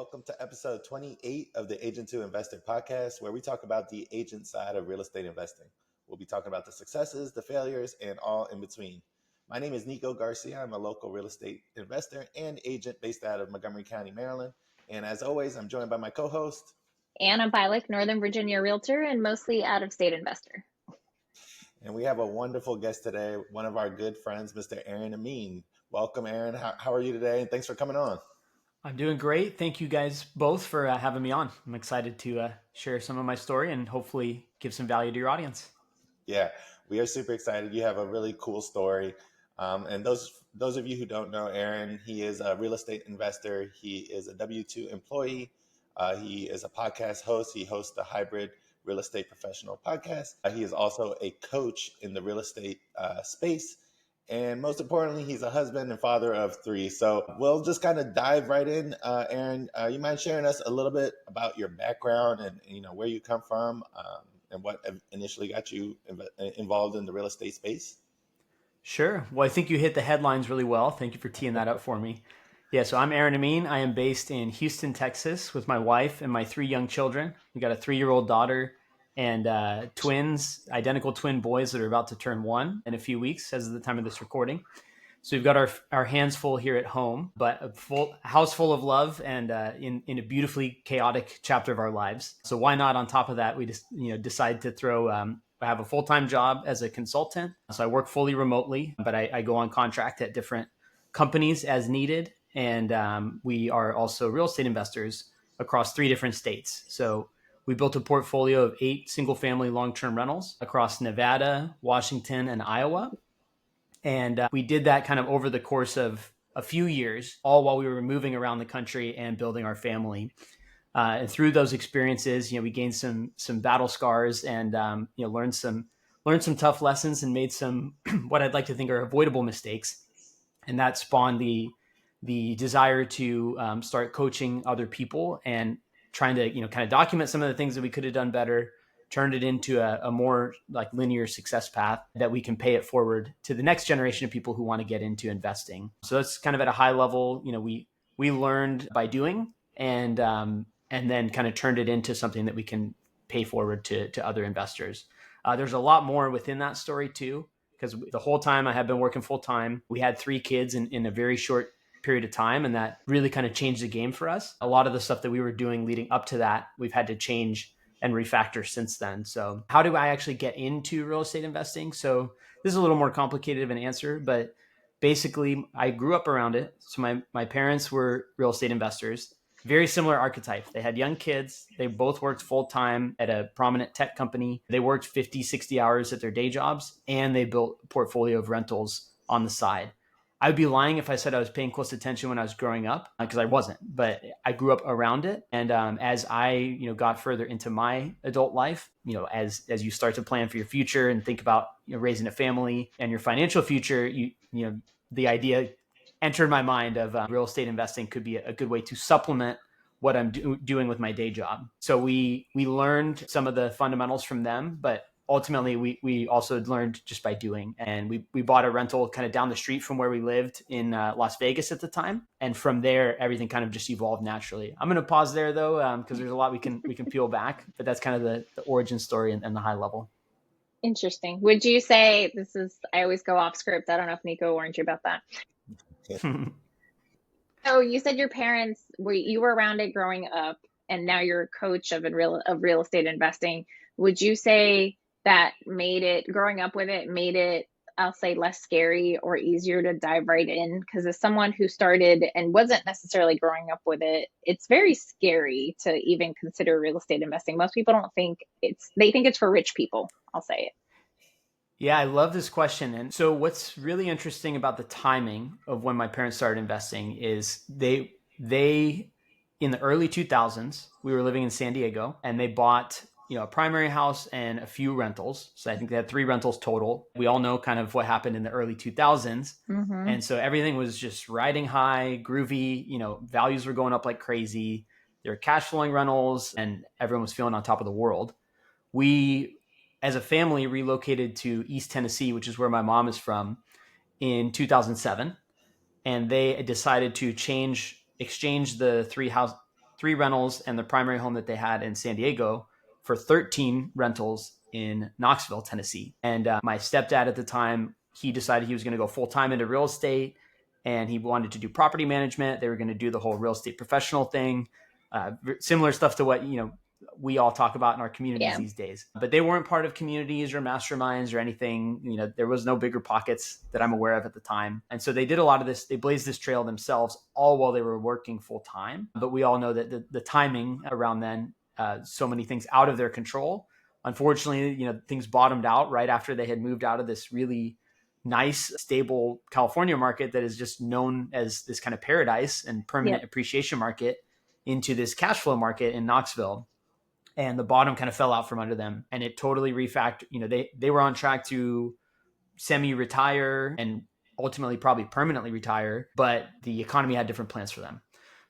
Welcome to episode 28 of the Agent2Investor podcast, where we talk about the agent side of real estate investing. We'll be talking about the successes, the failures, and all in between. My name is Nico Garcia. I'm a local real estate investor and agent based out of Montgomery County, Maryland. And as always, I'm joined by my co-host, Anna, Northern Virginia realtor and mostly out-of-state investor. And we have a wonderful guest today, one of our good friends, Mr. Aaron Ameen. Welcome, Aaron. How are you today? And thanks for coming on. I'm doing great. Thank you guys both for having me on. I'm excited to share some of my story and hopefully give some value to your audience. Yeah, we are super excited. You have a really cool story. And those of you who don't know Aaron, he is a real estate investor. He is a W-2 employee. He is a podcast host. He hosts the Hybrid Real Estate Professional podcast. He is also a coach in the real estate space. And most importantly, he's a husband and father of 3. So we'll just kind of dive right in. Aaron, you mind sharing us a little bit about your background and where you come from and what initially got you involved in the real estate space? Sure. Well, I think you hit the headlines really well. Thank you for teeing that up for me. Yeah, so I'm Aaron Ameen. I am based in Houston, Texas with my wife and my 3 young children. We got a 3-year-old daughter and twins, identical twin boys that are about to turn 1 in a few weeks as of the time of this recording. So we've got our hands full here at home, but a house full of love and in a beautifully chaotic chapter of our lives. So why not on top of that, we just decide to throw, I have a full-time job as a consultant. So I work fully remotely, but I go on contract at different companies as needed. And we are also real estate investors across 3 different states. So we built a portfolio of 8 single-family long-term rentals across Nevada, Washington, and Iowa. And we did that kind of over the course of a few years, all while we were moving around the country and building our family. And through those experiences, we gained some battle scars and learned some tough lessons and made some what I'd like to think are avoidable mistakes. And that spawned the desire to start coaching other people and trying to kind of document some of the things that we could have done better, turned it into a more like linear success path that we can pay it forward to the next generation of people who want to get into investing. So that's kind of at a high level. We learned by doing and then kind of turned it into something that we can pay forward to other investors. There's a lot more within that story too, because the whole time I have been working full time. We had 3 kids in a very short period of time, and that really kind of changed the game for us. A lot of the stuff that we were doing leading up to that, we've had to change and refactor since then. So how do I actually get into real estate investing? So this is a little more complicated of an answer, but basically I grew up around it. So my parents were real estate investors, very similar archetype. They had young kids. They both worked full time at a prominent tech company. They worked 50, 60 hours at their day jobs, and they built a portfolio of rentals on the side. I would be lying if I said I was paying close attention when I was growing up, because I wasn't, but I grew up around it. And as I got further into my adult life, as you start to plan for your future and think about raising a family and your financial future, the idea entered my mind of real estate investing could be a good way to supplement what I'm doing with my day job. So we learned some of the fundamentals from them, but ultimately, we also learned just by doing. And we bought a rental kind of down the street from where we lived in Las Vegas at the time. And from there, everything kind of just evolved naturally. I'm going to pause there, though, because there's a lot we can peel back. But that's kind of the origin story and the high level. Interesting. Would you say I always go off script. I don't know if Nico warned you about that. So you said your parents, you were around it growing up, and now you're a coach of real estate investing. Would you say that growing up with it made it, I'll say, less scary or easier to dive right in? Because as someone who started and wasn't necessarily growing up with it, it's very scary to even consider real estate investing. Most people they think it's for rich people. I'll say it. Yeah, I love this question. And so what's really interesting about the timing of when my parents started investing is they in the early 2000s, we were living in San Diego, and they bought a primary house and a few rentals. So I think they had 3 rentals total. We all know kind of what happened in the early 2000s. Mm-hmm. And so everything was just riding high, groovy, values were going up like crazy. There were cash flowing rentals and everyone was feeling on top of the world. We, as a family, relocated to East Tennessee, which is where my mom is from, in 2007. And they decided to exchange the 3 rentals and the primary home that they had in San Diego for 13 rentals in Knoxville, Tennessee. And my stepdad at the time, he decided he was going to go full time into real estate, and he wanted to do property management. They were going to do the whole real estate professional thing, similar stuff to what we all talk about in our communities these days. But they weren't part of communities or masterminds or anything. There was no bigger pockets that I'm aware of at the time. And so they did a lot of this. They blazed this trail themselves all while they were working full time. But we all know that the timing around then, so many things out of their control. Unfortunately, things bottomed out right after they had moved out of this really nice, stable California market that is just known as this kind of paradise and permanent appreciation market into this cash flow market in Knoxville. And the bottom kind of fell out from under them, and it totally refactored. They were on track to semi-retire and ultimately probably permanently retire, but the economy had different plans for them.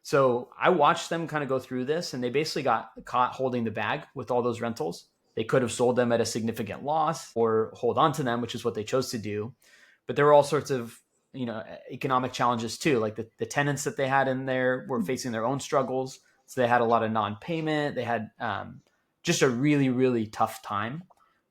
So I watched them kind of go through this, and they basically got caught holding the bag with all those rentals. They could have sold them at a significant loss or hold on to them, which is what they chose to do. But there were all sorts of economic challenges too. Like the tenants that they had in there were facing their own struggles. So they had a lot of non-payment. They had just a really, really tough time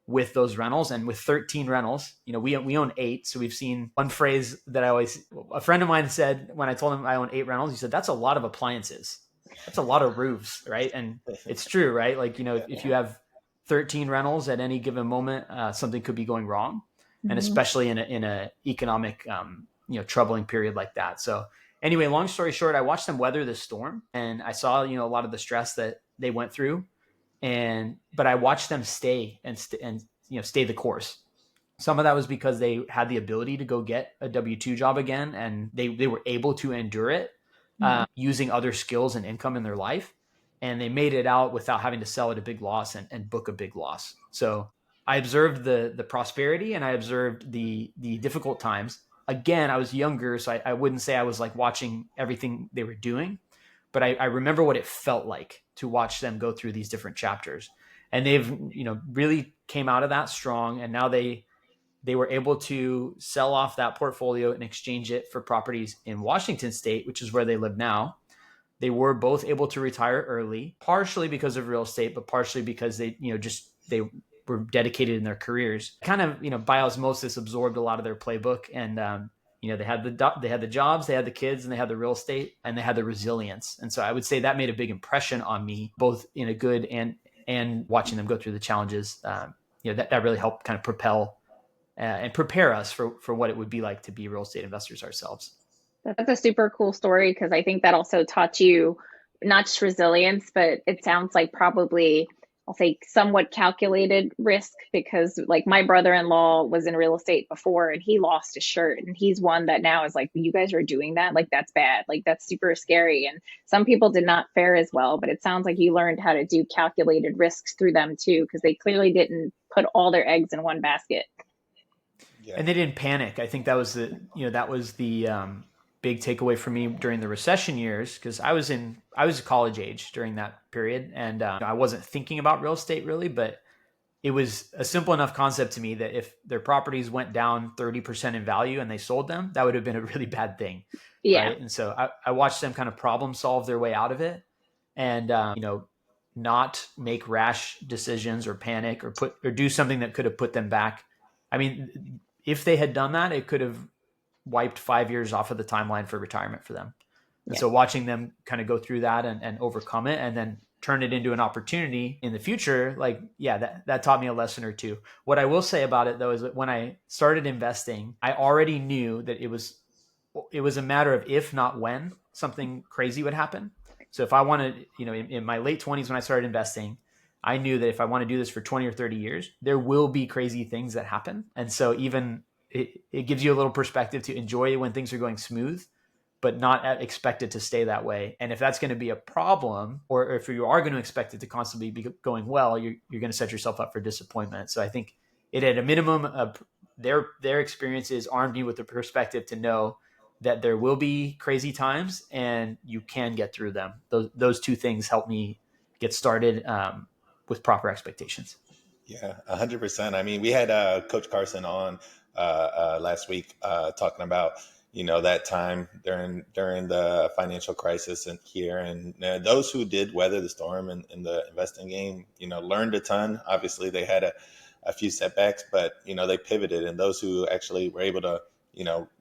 with those rentals. And with 13 rentals, we own 8. So we've seen one phrase that a friend of mine said when I told him I own 8 rentals, he said, that's a lot of appliances. That's a lot of roofs, right? And it's true, right? Like, if you have 13 rentals at any given moment, something could be going wrong. And especially in a economic, troubling period like that. So anyway, long story short, I watched them weather the storm, and I saw, a lot of the stress that they went through, but I watched them stay and stay the course. Some of that was because they had the ability to go get a W-2 job again, and they were able to endure it using other skills and income in their life. And they made it out without having to sell at a big loss and book a big loss. So I observed the prosperity, and I observed the difficult times. Again, I was younger, so I wouldn't say I was like watching everything they were doing, but I remember what it felt like to watch them go through these different chapters. And they've, really came out of that strong. And now they were able to sell off that portfolio and exchange it for properties in Washington State, which is where they live now. They were both able to retire early, partially because of real estate, but partially because they were dedicated in their careers. Kind of, by osmosis, absorbed a lot of their playbook. And, they had the jobs, they had the kids, and they had the real estate, and they had the resilience. And so I would say that made a big impression on me, both in a good and watching them go through the challenges. That really helped kind of propel and prepare us for what it would be like to be real estate investors ourselves. That's a super cool story, because I think that also taught you not just resilience, but it sounds like probably, I'll say, somewhat calculated risk, because like my brother-in-law was in real estate before, and he lost his shirt, and he's one that now is like, you guys are doing that? Like, that's bad. Like, that's super scary. And some people did not fare as well, but it sounds like you learned how to do calculated risks through them too, because they clearly didn't put all their eggs in one basket. Yeah. And they didn't panic. I think that was the big takeaway for me during the recession years, because I was college age during that period, and I wasn't thinking about real estate really, but it was a simple enough concept to me that if their properties went down 30% in value and they sold them, that would have been a really bad thing. Yeah. Right? And so I watched them kind of problem solve their way out of it, and not make rash decisions or panic or do something that could have put them back. I mean, if they had done that, it could have wiped 5 years off of the timeline for retirement for them. And so watching them kind of go through that and overcome it, and then turn it into an opportunity in the future, that taught me a lesson or two. What I will say about it though, is that when I started investing, I already knew that it was a matter of if, not when, something crazy would happen. So if I wanted, in my late 20s when I started investing, I knew that if I want to do this for 20 or 30 years, there will be crazy things that happen. And so even it gives you a little perspective to enjoy when things are going smooth, but not expect it to stay that way. And if that's going to be a problem, or if you are going to expect it to constantly be going well, you're going to set yourself up for disappointment. So I think it, at a minimum, of their experiences armed me with the perspective to know that there will be crazy times and you can get through them. Those two things helped me get started with proper expectations. Yeah, 100%. I mean, we had Coach Carson on last week talking about, that time during the financial crisis and here. And those who did weather the storm in the investing game, learned a ton. Obviously, they had a few setbacks, but they pivoted. And those who actually were able to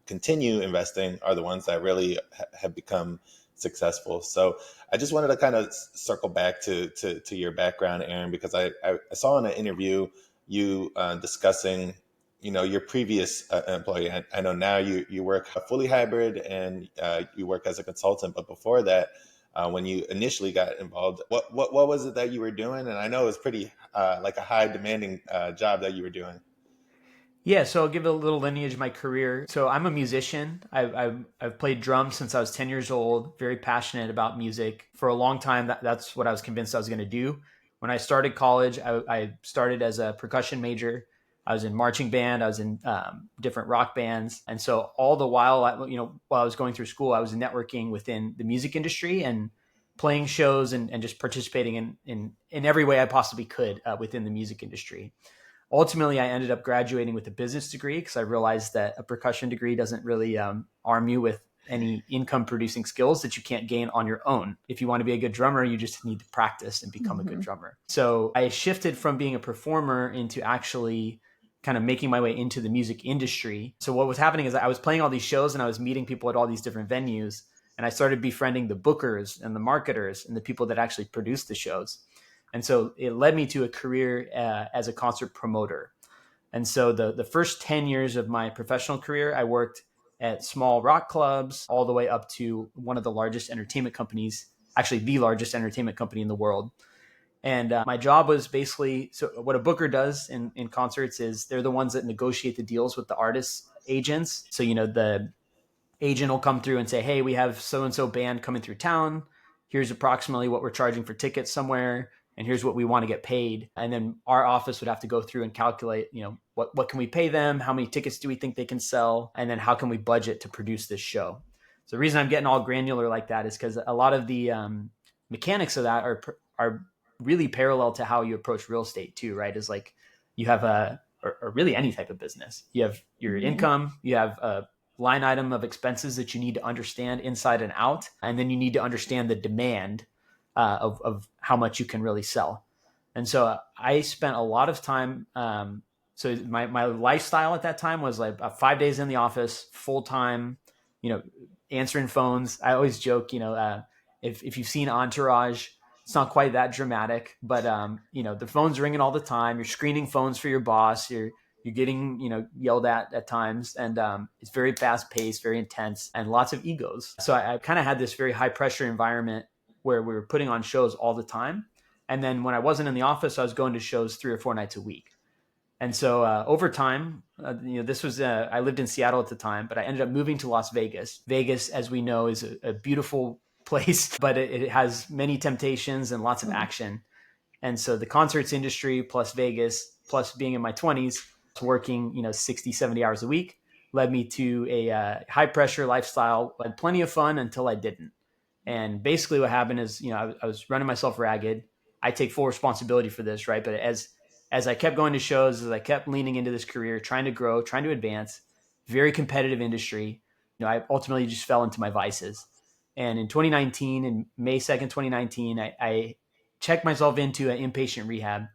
continue investing are the ones that really have become successful. So I just wanted to kind of circle back to your background, Aaron, because I saw in an interview you discussing your previous employee. I know now you work fully hybrid and you work as a consultant, but before that, when you initially got involved, what was it that you were doing? And I know it was pretty like a high demanding job that you were doing. Yeah, so I'll give a little lineage of my career. So I'm a musician. I've played drums since I was 10 years old, very passionate about music. For a long time, that's what I was convinced I was going to do. When I started college, I started as a percussion major. I was in marching band. I was in different rock bands. And so all the while, while I was going through school, I was networking within the music industry and playing shows and just participating in every way I possibly could within the music industry. Ultimately, I ended up graduating with a business degree because I realized that a percussion degree doesn't really arm you with any income producing skills that you can't gain on your own. If you want to be a good drummer, you just need to practice and become a good drummer. So I shifted from being a performer into actually kind of making my way into the music industry. So what was happening is I was playing all these shows and I was meeting people at all these different venues. And I started befriending the bookers and the marketers and the people that actually produce the shows. And so it led me to a career as a concert promoter. And so the first 10 years of my professional career, I worked at small rock clubs all the way up to one of the largest entertainment companies, actually the largest entertainment company in the world. And my job was basically, so what a booker does in concerts is they're the ones that negotiate the deals with the artists' agents. So, the agent will come through and say, hey, we have so-and-so band coming through town. Here's approximately what we're charging for tickets somewhere. And here's what we want to get paid. And then our office would have to go through and calculate, what can we pay them? How many tickets do we think they can sell? And then how can we budget to produce this show? So the reason I'm getting all granular like that is because a lot of the mechanics of that are really parallel to how you approach real estate too, right? Is like you have or really any type of business. You have your income, you have a line item of expenses that you need to understand inside and out. And then you need to understand the demand of how much you can really sell. And so I spent a lot of time. So my lifestyle at that time was like 5 days in the office, full time, answering phones. I always joke, if you've seen Entourage, it's not quite that dramatic, but the phone's ringing all the time. You're screening phones for your boss. You're getting, yelled at times, and it's very fast paced, very intense, and lots of egos. So I kind of had this very high pressure environment where we were putting on shows all the time. And then when I wasn't in the office, I was going to shows 3 or 4 nights a week. And so over time, this was, I lived in Seattle at the time, but I ended up moving to Las Vegas. Vegas, as we know, is a beautiful place, but it has many temptations and lots of action. And so the concerts industry plus Vegas, plus being in my 20s, working, 60, 70 hours a week, led me to a high pressure lifestyle. I had plenty of fun until I didn't. And basically what happened is, I was running myself ragged. I take full responsibility for this, right? But as I kept going to shows, as I kept leaning into this career, trying to grow, trying to advance, very competitive industry, I ultimately just fell into my vices. And in 2019, in May 2nd, 2019, I checked myself into an inpatient rehab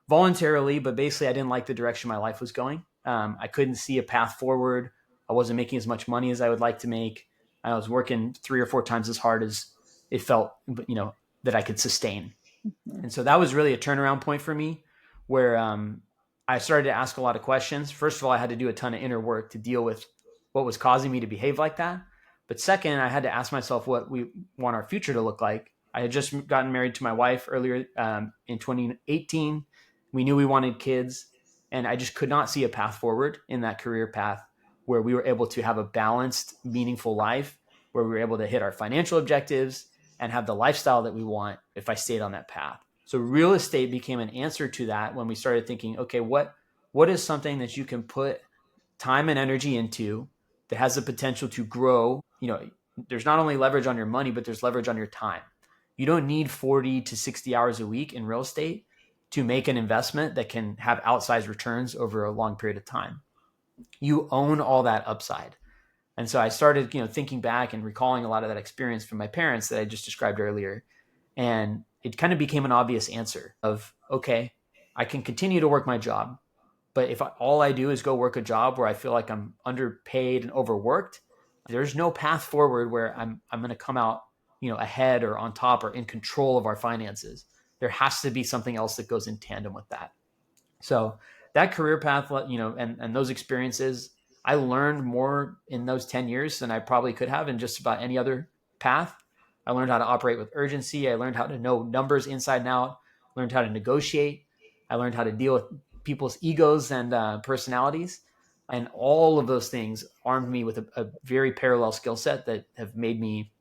voluntarily, but basically I didn't like the direction my life was going. I couldn't see a path forward. I wasn't making as much money as I would like to make. I was working 3 or 4 times as hard as it felt, that I could sustain. And so that was really a turnaround point for me where I started to ask a lot of questions. First of all, I had to do a ton of inner work to deal with what was causing me to behave like that. But second, I had to ask myself what we want our future to look like. I had just gotten married to my wife earlier in 2018. We knew we wanted kids, and I just could not see a path forward in that career path where we were able to have a balanced, meaningful life, where we were able to hit our financial objectives and have the lifestyle that we want if I stayed on that path. So real estate became an answer to that when we started thinking, okay, what is something that you can put time and energy into that has the potential to grow? There's not only leverage on your money, but there's leverage on your time. You don't need 40 to 60 hours a week in real estate to make an investment that can have outsized returns over a long period of time. You own all that upside. And so I started, thinking back and recalling a lot of that experience from my parents that I just described earlier. And it kind of became an obvious answer of, okay, I can continue to work my job, but if all I do is go work a job where I feel like I'm underpaid and overworked, there's no path forward where I'm going to come out, ahead or on top or in control of our finances. There has to be something else that goes in tandem with that. So that career path, and those experiences, I learned more in those 10 years than I probably could have in just about any other path. I learned how to operate with urgency. I learned how to know numbers inside and out, learned how to negotiate. I learned how to deal with people's egos and personalities. And all of those things armed me with a very parallel skill set that have made me,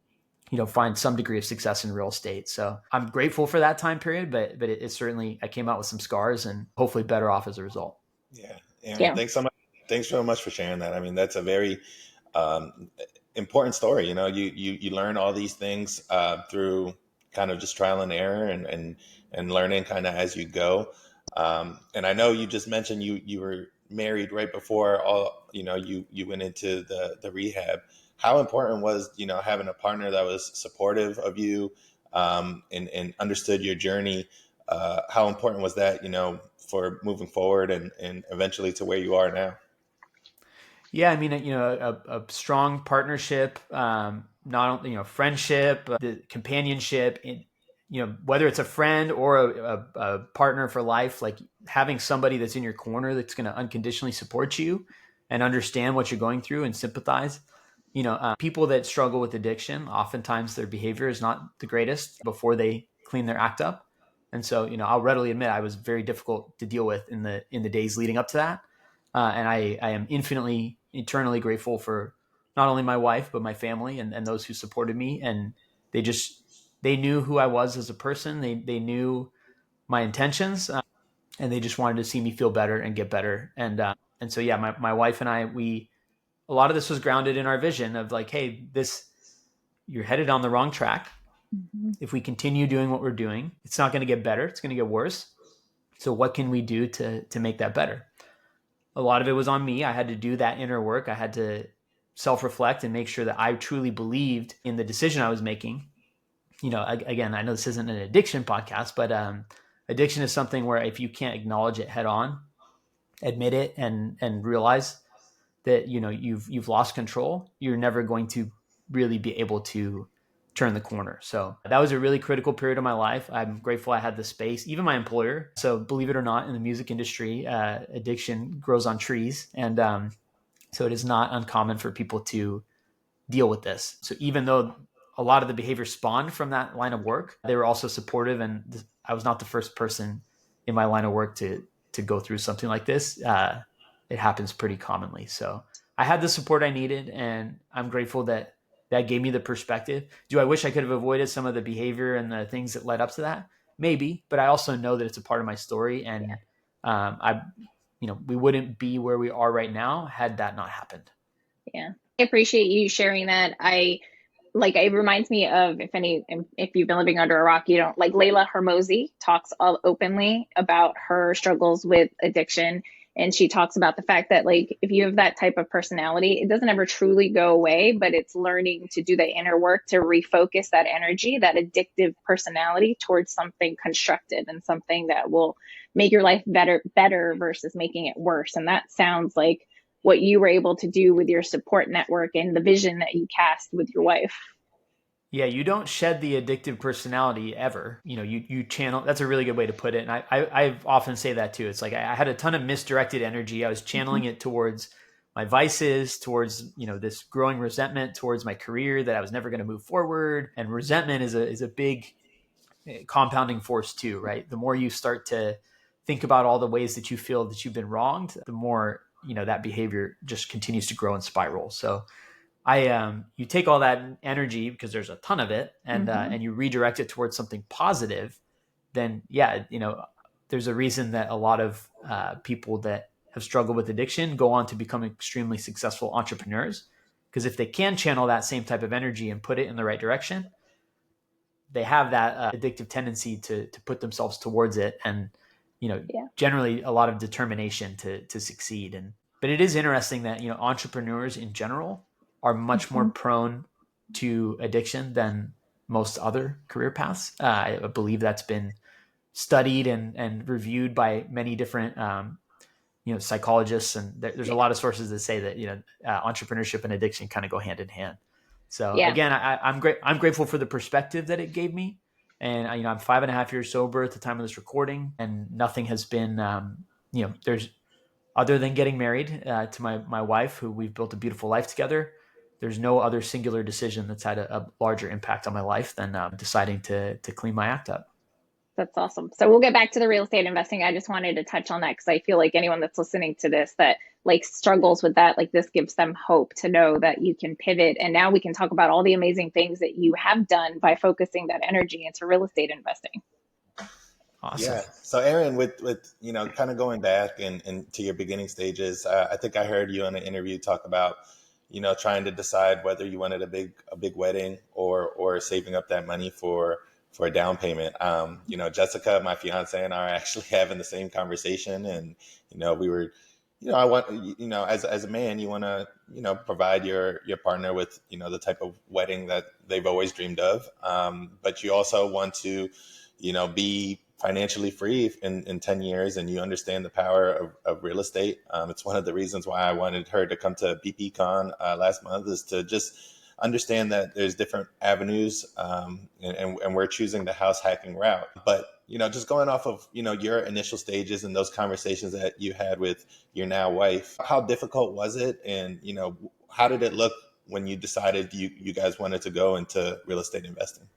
find some degree of success in real estate. So I'm grateful for that time period, but it certainly, I came out with some scars and hopefully better off as a result. Yeah, Aaron, Yeah. thanks so much. Thanks so much for sharing that. I mean, that's a very important story. You learn all these things through kind of just trial and error and learning kind of as you go. And I know you just mentioned you were married right before you went into the rehab. How important was having a partner that was supportive of you and understood your journey? How important was that for moving forward and eventually to where you are now? Yeah, I mean, a strong partnership, not only, friendship, the companionship, whether it's a friend or a partner for life, like having somebody that's in your corner that's going to unconditionally support you and understand what you're going through and sympathize. People that struggle with addiction, oftentimes their behavior is not the greatest before they clean their act up. And so, I'll readily admit I was very difficult to deal with in the days leading up to that. And I am infinitely, eternally grateful for not only my wife, but my family and those who supported me. And they knew who I was as a person. They knew my intentions, and they just wanted to see me feel better and get better. And so, yeah, my wife and I, a lot of this was grounded in our vision of like, hey, you're headed on the wrong track. Mm-hmm. If we continue doing what we're doing, it's not going to get better. It's going to get worse. So what can we do to make that better? A lot of it was on me. I had to do that inner work. I had to self-reflect and make sure that I truly believed in the decision I was making. Again, I know this isn't an addiction podcast, but addiction is something where if you can't acknowledge it head on, admit it and realize that you've lost control, you're never going to really be able to turn the corner. So that was a really critical period of my life. I'm grateful I had the space, even my employer. So believe it or not, in the music industry, addiction grows on trees. And so it is not uncommon for people to deal with this. So even though a lot of the behavior spawned from that line of work, they were also supportive. And I was not the first person in my line of work to go through something like this. It happens pretty commonly. So I had the support I needed, and I'm grateful that gave me the perspective. Do I wish I could have avoided some of the behavior and the things that led up to that? Maybe, but I also know that it's a part of my story, and we wouldn't be where we are right now had that not happened. Yeah. I appreciate you sharing that. It reminds me of if you've been living under a rock, you don't like Layla Hermosi talks all openly about her struggles with addiction. And she talks about the fact that if you have that type of personality, it doesn't ever truly go away, but it's learning to do the inner work to refocus that energy, that addictive personality towards something constructive and something that will make your life better versus making it worse. And that sounds like what you were able to do with your support network and the vision that you cast with your wife. Yeah, you don't shed the addictive personality ever. You channel. That's a really good way to put it. And I often say that too. It's like I had a ton of misdirected energy. I was channeling it towards my vices, towards this growing resentment towards my career that I was never going to move forward. And resentment is a big compounding force too, right? The more you start to think about all the ways that you feel that you've been wronged, the more that behavior just continues to grow and spiral. So you take all that energy, because there's a ton of it, and you redirect it towards something positive. Then there's a reason that a lot of people that have struggled with addiction go on to become extremely successful entrepreneurs, because if they can channel that same type of energy and put it in the right direction, they have that addictive tendency to put themselves towards it, and generally a lot of determination to succeed. But it is interesting that entrepreneurs in general are much more prone to addiction than most other career paths. I believe that's been studied and reviewed by many different psychologists, and there's a lot of sources that say that entrepreneurship and addiction kind of go hand in hand. So Yeah. again, I'm grateful for the perspective that it gave me, and I'm 5.5 years sober at the time of this recording, and nothing has been there's other than getting married to my wife, who we've built a beautiful life together. There's no other singular decision that's had a larger impact on my life than deciding to clean my act up. That's awesome. So we'll get back to the real estate investing. I just wanted to touch on that because I feel like anyone that's listening to this that like struggles with that, like this gives them hope to know that you can pivot. And now we can talk about all the amazing things that you have done by focusing that energy into real estate investing. Awesome. Yeah. So Aaron, with kind of going back and to your beginning stages, I think I heard you in an interview talk about trying to decide whether you wanted a big wedding or saving up that money for a down payment. Jessica, my fiance, and I are actually having the same conversation, and we were, I want, as a man, you want to, provide your partner with, the type of wedding that they've always dreamed of, but you also want to, be financially free in 10 years, and you understand the power of real estate. It's one of the reasons why I wanted her to come to BPCon last month, is to just understand that there's different avenues, and we're choosing the house hacking route. But, just going off of, your initial stages and those conversations that you had with your now wife, how difficult was it? And, how did it look when you decided you guys wanted to go into real estate investing?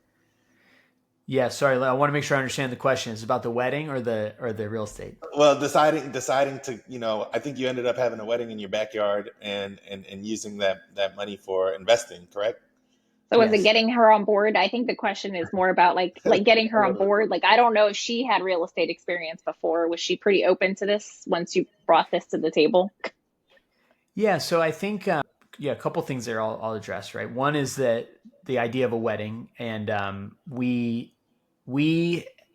Yeah, sorry, I want to make sure I understand the question. Is it about the wedding or the real estate? Well, deciding to, I think you ended up having a wedding in your backyard and using that money for investing, correct? So was it Yes. getting her on board? I think the question is more about like getting her on board. Like, I don't know if she had real estate experience before. Was she pretty open to this once you brought this to the table? Yeah, so I think a couple things there I'll address. Right, one is that the idea of a wedding, and we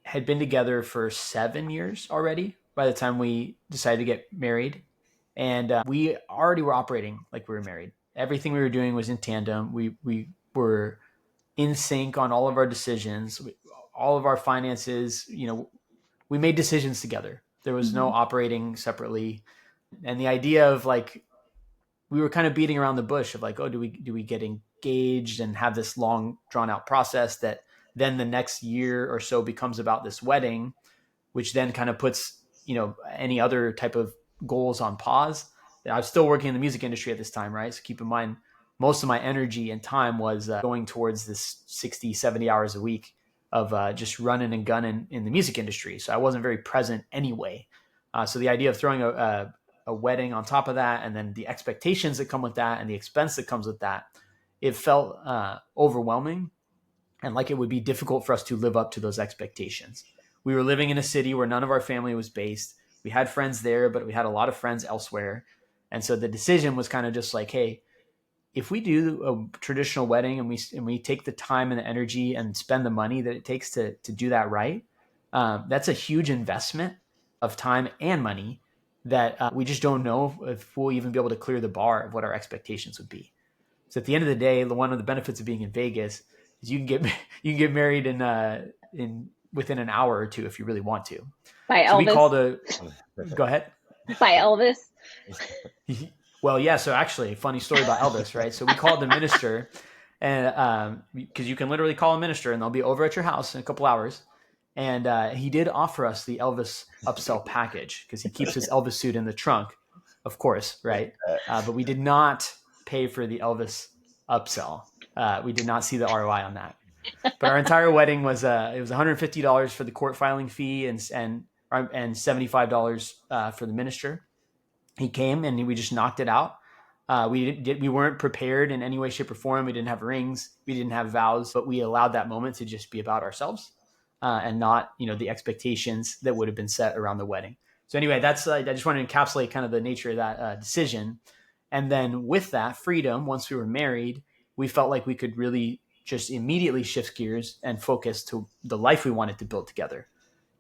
had been together for 7 years already by the time we decided to get married, and we already were operating like we were married. Everything we were doing was in tandem. We were in sync on all of our decisions, all of our finances. We made decisions together. There was no operating separately, and the idea of like, we were kind of beating around the bush of like, oh, do we get engaged and have this long drawn out process that then the next year or so becomes about this wedding, which then kind of puts, any other type of goals on pause. I was still working in the music industry at this time, right? So keep in mind, most of my energy and time was going towards this 60, 70 hours a week of just running and gunning in the music industry. So I wasn't very present anyway. So the idea of throwing a wedding on top of that, and then the expectations that come with that and the expense that comes with that, it felt overwhelming, and like it would be difficult for us to live up to those expectations. We were living in a city where none of our family was based. We had friends there, but we had a lot of friends elsewhere. And so the decision was kind of just like, hey, if we do a traditional wedding and we take the time and the energy and spend the money that it takes to do that right, that's a huge investment of time and money that we just don't know if we'll even be able to clear the bar of what our expectations would be. So at the end of the day, one of the benefits of being in Vegas is you can get married in within an hour or two if you really want to. By So Elvis? we called go ahead. By Elvis? Well, yeah. So actually, funny story about Elvis, right? So we called the minister, and because you can literally call a minister and they'll be over at your house in a couple hours. And he did offer us the Elvis upsell package because he keeps his Elvis suit in the trunk, of course, right? But we did not pay for the Elvis upsell. We did not see the ROI on that. But our entire wedding was it was $150 for the court filing fee and $75 for the minister. He came and we just knocked it out. We weren't prepared in any way, shape, or form. We didn't have rings. We didn't have vows, but we allowed that moment to just be about ourselves. And not, the expectations that would have been set around the wedding. So anyway, that's I just want to encapsulate kind of the nature of that decision. And then with that freedom, once we were married, we felt like we could really just immediately shift gears and focus to the life we wanted to build together.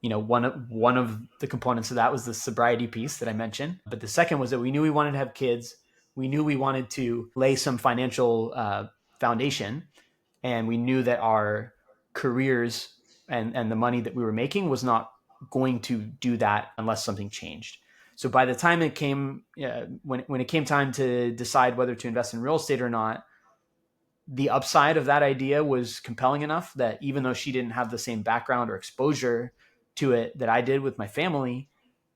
One of the components of that was the sobriety piece that I mentioned. But the second was that we knew we wanted to have kids. we knew we wanted to lay some financial foundation, and we knew that our careers and the money that we were making was not going to do that unless something changed. So by the time it came, when it came time to decide whether to invest in real estate or not, the upside of that idea was compelling enough that even though she didn't have the same background or exposure to it that I did with my family,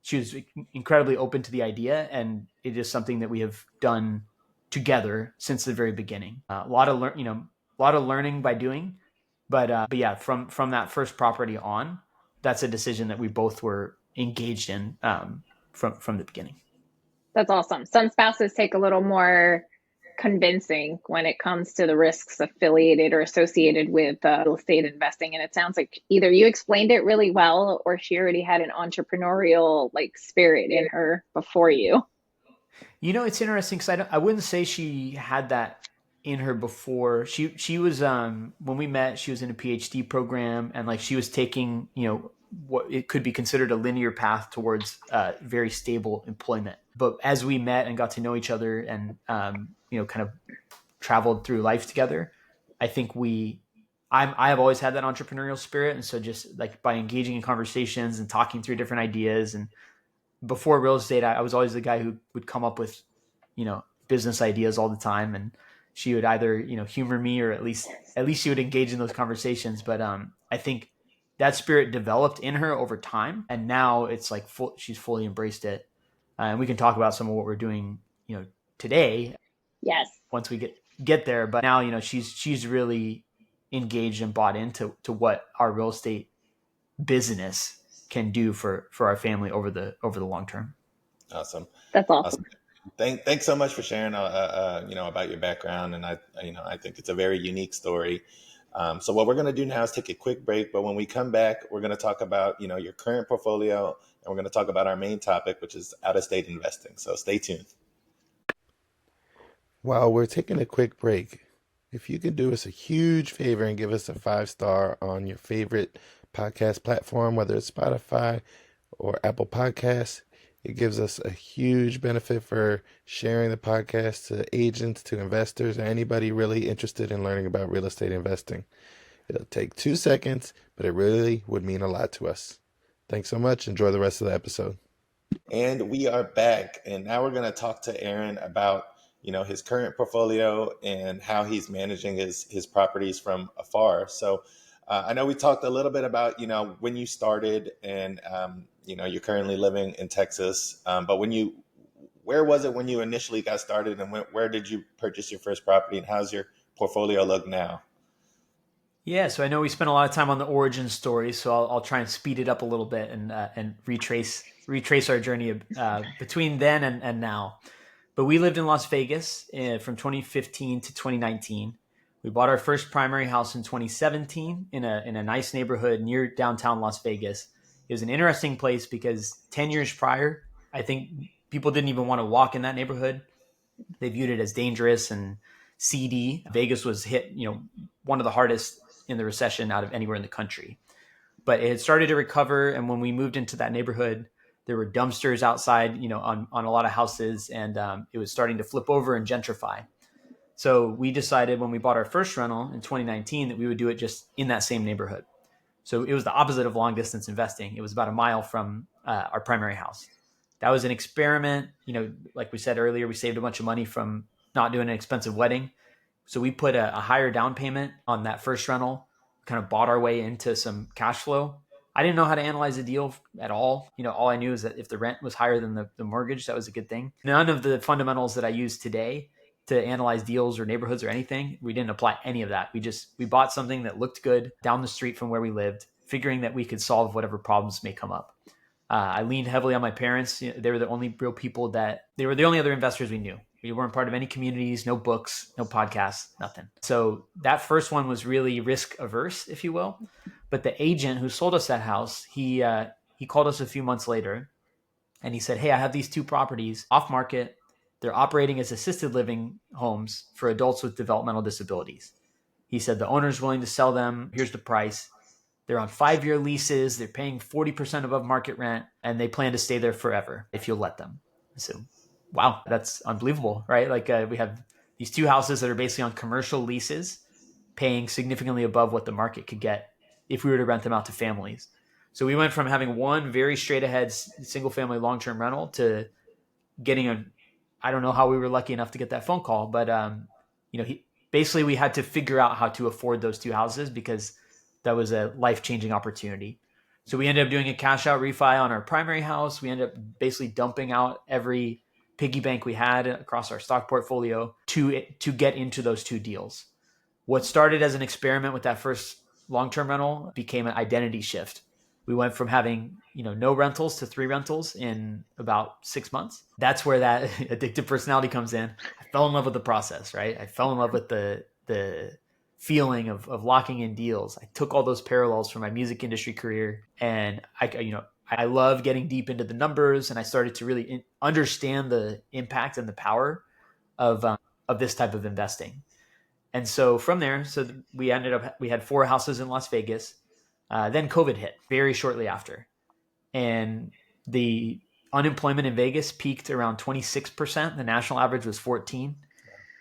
she was incredibly open to the idea, and it is something that we have done together since the very beginning. A lot of learning by doing, but yeah, from that first property on, that's a decision that we both were engaged in from the beginning. That's awesome. Some spouses take a little more convincing when it comes to the risks affiliated or associated with real estate investing. And it sounds like either you explained it really well, or she already had an entrepreneurial like spirit in her before you. It's interesting because I wouldn't say she had that in her before. She was when we met, she was in a PhD program, and like she was taking what it could be considered a linear path towards very stable employment. But as we met and got to know each other and kind of traveled through life together, I think I have always had that entrepreneurial spirit, and so just like by engaging in conversations and talking through different ideas, and before real estate, I was always the guy who would come up with business ideas all the time, and she would either humor me, or at least she would engage in those conversations. But I think that spirit developed in her over time, and now it's like she's fully embraced it. And we can talk about some of what we're doing today. Yes. Once we get there, but now she's really engaged and bought into what our real estate business can do for our family over the long term. Awesome. That's awesome. Thanks so much for sharing, about your background. And I think it's a very unique story. So what we're going to do now is take a quick break. But when we come back, we're going to talk about, your current portfolio, and we're going to talk about our main topic, which is out-of-state investing. So stay tuned. While we're taking a quick break, if you can do us a huge favor and give us a 5-star on your favorite podcast platform, whether it's Spotify or Apple Podcasts, it gives us a huge benefit for sharing the podcast to agents, to investors, or anybody really interested in learning about real estate investing. It'll take 2 seconds, but it really would mean a lot to us. Thanks so much. Enjoy the rest of the episode. And we are back, and now we're going to talk to Aaron about his current portfolio and how he's managing his properties from afar. So I know we talked a little bit about, when you started, and, you're currently living in Texas. But where was it when you initially got started, and where did you purchase your first property, and how's your portfolio look now? Yeah, so I know we spent a lot of time on the origin story, so I'll try and speed it up a little bit and retrace our journey between then and now. But we lived in Las Vegas from 2015 to 2019. We bought our first primary house in 2017 in a nice neighborhood near downtown Las Vegas. It was an interesting place because 10 years prior, I think people didn't even want to walk in that neighborhood. They viewed it as dangerous and seedy. Vegas was hit, one of the hardest in the recession out of anywhere in the country. But it had started to recover, and when we moved into that neighborhood, there were dumpsters outside, on a lot of houses, and it was starting to flip over and gentrify. So we decided when we bought our first rental in 2019 that we would do it just in that same neighborhood. So it was the opposite of long distance investing. It was about a mile from our primary house. That was an experiment. Like we said earlier, we saved a bunch of money from not doing an expensive wedding. So we put a higher down payment on that first rental, kind of bought our way into some cash flow. I didn't know how to analyze the deal at all. All I knew is that if the rent was higher than the mortgage, that was a good thing. None of the fundamentals that I use today to analyze deals or neighborhoods or anything, we didn't apply any of that. We bought something that looked good down the street from where we lived, figuring that we could solve whatever problems may come up. I leaned heavily on my parents. They were the only real people they were the only other investors we knew. We weren't part of any communities, no books, no podcasts, nothing. So that first one was really risk averse, if you will. But the agent who sold us that house, he called us a few months later, and he said, "Hey, I have these 2 properties off market. They're operating as assisted living homes for adults with developmental disabilities." He said, "The owner's willing to sell them. Here's the price. They're on 5-year leases. They're paying 40% above market rent, and they plan to stay there forever if you'll let them." So Wow, that's unbelievable, right? Like we have these two houses that are basically on commercial leases, paying significantly above what the market could get if we were to rent them out to families. So we went from having one very straight ahead single family long term rental to getting a, I don't know how we were lucky enough to get that phone call, but basically we had to figure out how to afford those two houses because that was a life changing opportunity. So we ended up doing a cash out refi on our primary house. We ended up basically dumping out every piggy bank we had across our stock portfolio to get into those two deals. What started as an experiment with that first long-term rental became an identity shift. We went from having, no rentals to 3 rentals in about 6 months. That's where that addictive personality comes in. I fell in love with the process, right? I fell in love with the feeling of locking in deals. I took all those parallels from my music industry career, and I love getting deep into the numbers, and I started to really understand the impact and the power of this type of investing. And so from there, we had 4 houses in Las Vegas. Then COVID hit very shortly after, and the unemployment in Vegas peaked around 26%. The national average was 14.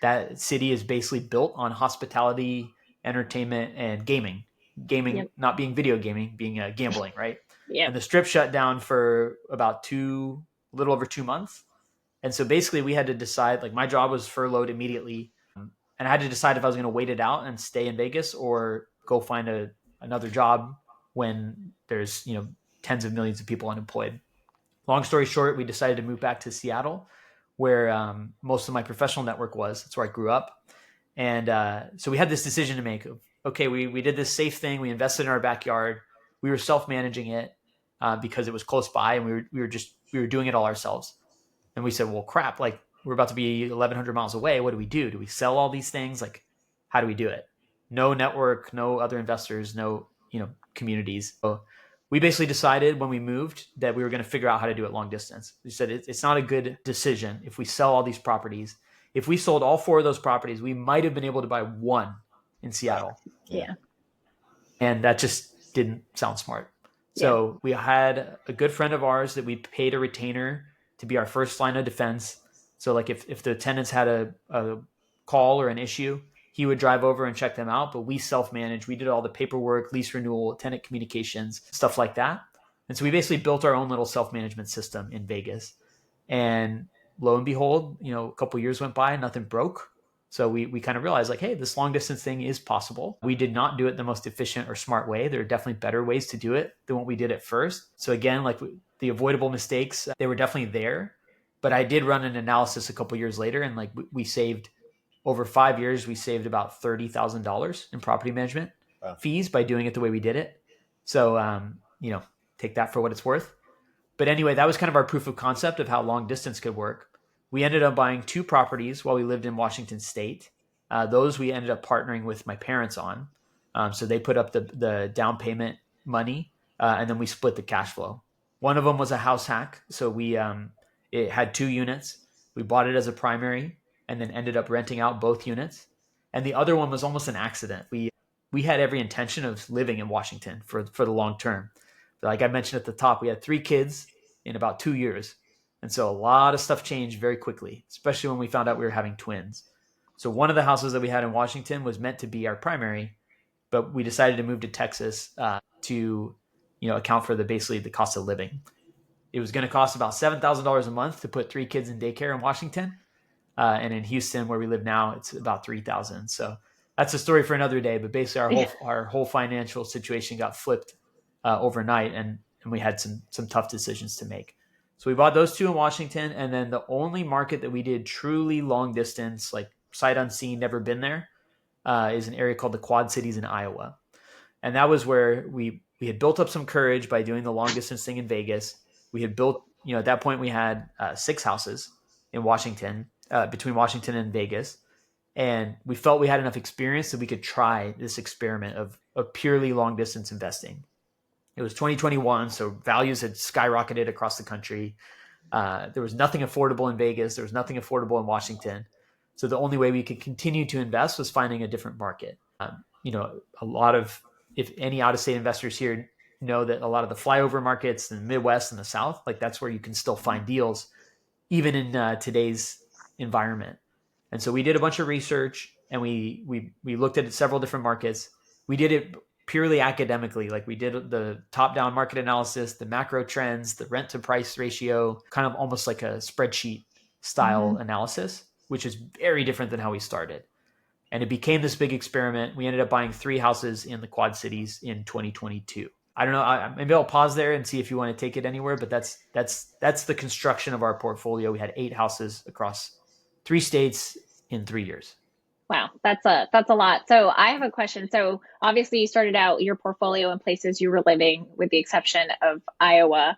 That city is basically built on hospitality, entertainment, and gaming. Gaming Yep. not being video gaming, being gambling, right? Yep. And the strip shut down for about a little over 2 months. And so basically we had to decide, like my job was furloughed immediately. And I had to decide if I was going to wait it out and stay in Vegas or go find another job when there's, tens of millions of people unemployed. Long story short, we decided to move back to Seattle, where most of my professional network was. That's where I grew up. And so we had this decision to make. Okay, we did this safe thing. We invested in our backyard. We were self-managing it because it was close by, and we were doing it all ourselves. And we said, well, crap, like we're about to be 1,100 miles away. What do we do? Do we sell all these things? Like, how do we do it? No network, no other investors, no, communities. So we basically decided when we moved that we were going to figure out how to do it long distance. We said it's not a good decision if we sell all these properties. If we sold all 4 of those properties, we might have been able to buy one in Seattle. Yeah. And that just didn't sound smart. So we had a good friend of ours that we paid a retainer to be our first line of defense. So like if the tenants had a call or an issue, he would drive over and check them out, but we self-managed. We did all the paperwork, lease renewal, tenant communications, stuff like that. And so we basically built our own little self-management system in Vegas. And lo and behold, a couple years went by, nothing broke. So we kind of realized like, hey, this long distance thing is possible. We did not do it the most efficient or smart way. There are definitely better ways to do it than what we did at first. So again, like the avoidable mistakes, they were definitely there. But I did run an analysis a couple years later, and like we saved over 5 years, we saved about $30,000 in property management fees by doing it the way we did it. So take that for what it's worth. But anyway, that was kind of our proof of concept of how long distance could work. We ended up buying 2 properties while we lived in Washington State. Those we ended up partnering with my parents on. So they put up the down payment money, and then we split the cash flow. One of them was a house hack. So it had 2 units. We bought it as a primary and then ended up renting out both units. And the other one was almost an accident. We had every intention of living in Washington for the long term. Like I mentioned at the top, we had 3 kids in about 2 years. And so a lot of stuff changed very quickly, especially when we found out we were having twins. So one of the houses that we had in Washington was meant to be our primary, but we decided to move to Texas to account for basically the cost of living. It was going to cost about $7,000 a month to put 3 kids in daycare in Washington. And in Houston, where we live now, it's about $3,000. So that's a story for another day. But basically, our whole financial situation got flipped overnight, and we had some tough decisions to make. So we bought those 2 in Washington, and then the only market that we did truly long distance, like sight unseen, never been there, is an area called the Quad Cities in Iowa. And that was where we had built up some courage by doing the long distance thing in Vegas. We had built, at that point we had 6 houses in Washington, between Washington and Vegas. And we felt we had enough experience that we could try this experiment of purely long distance investing. It was 2021, so values had skyrocketed across the country. There was nothing affordable in Vegas. There was nothing affordable in Washington. So the only way we could continue to invest was finding a different market. A lot of, if any out-of-state investors here know that a lot of the flyover markets in the Midwest and the South, like that's where you can still find deals. even in today's environment. And so we did a bunch of research, and we looked at several different markets. We did it purely academically. Like, we did the top-down market analysis, the macro trends, the rent to price ratio, kind of almost like a spreadsheet style analysis, which is very different than how we started. And it became this big experiment. We ended up buying 3 houses in the Quad Cities in 2022. I don't know. Maybe I'll pause there and see if you want to take it anywhere. But that's the construction of our portfolio. We had 8 houses across 3 states in 3 years. Wow, that's a lot. So I have a question. So obviously you started out your portfolio in places you were living, with the exception of Iowa,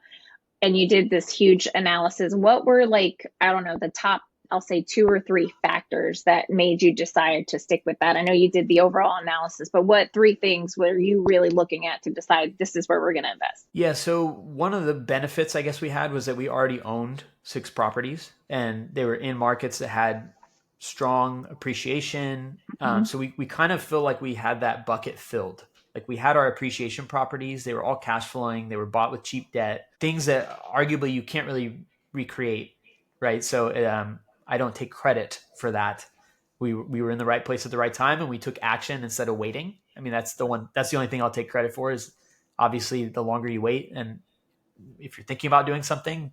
and you did this huge analysis. What were, like, I don't know, the top, I'll say 2 or 3 factors that made you decide to stick with that? I know you did the overall analysis, but what 3 things were you really looking at to decide this is where we're going to invest? Yeah, so one of the benefits I guess we had was that we already owned 6 properties, and they were in markets that had strong appreciation. So we kind of feel like we had that bucket filled. Like, we had our appreciation properties. They were all cash flowing. They were bought with cheap debt, things that arguably you can't really recreate, right? So I don't take credit for that. We were in the right place at the right time, and we took action instead of waiting. I mean, that's the only thing I'll take credit for, is obviously the longer you wait, and if you're thinking about doing something,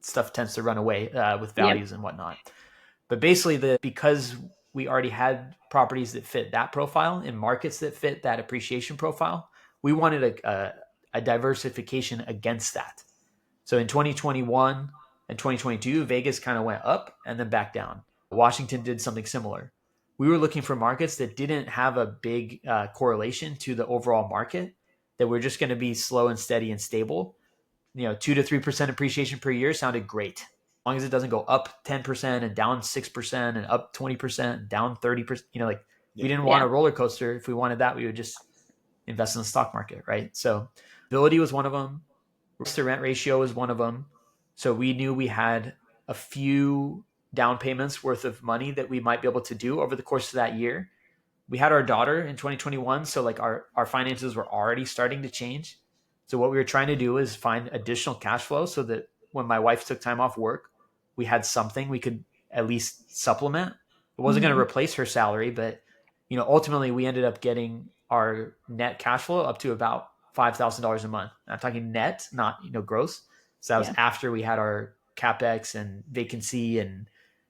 stuff tends to run away with values and whatnot. But basically, because we already had properties that fit that profile in markets that fit that appreciation profile, we wanted a diversification against that. So in 2021 and 2022, Vegas kind of went up and then back down. Washington did something similar. We were looking for markets that didn't have a big correlation to the overall market, that were just going to be slow and steady and stable. 2 to 3% appreciation per year sounded great, as long as it doesn't go up 10% and down 6% and up 20% and down 30%. We didn't want a roller coaster. If we wanted that, we would just invest in the stock market, right? So ability was one of them. Risk to rent ratio was one of them. So we knew we had a few down payments worth of money that we might be able to do over the course of that year. We had our daughter in 2021, so like our finances were already starting to change. So what we were trying to do is find additional cash flow, so that when my wife took time off work, we had something we could at least supplement. It wasn't going to replace her salary, but ultimately we ended up getting our net cash flow up to about $5,000 a month. I'm talking net, not gross. So that was after we had our CapEx and vacancy and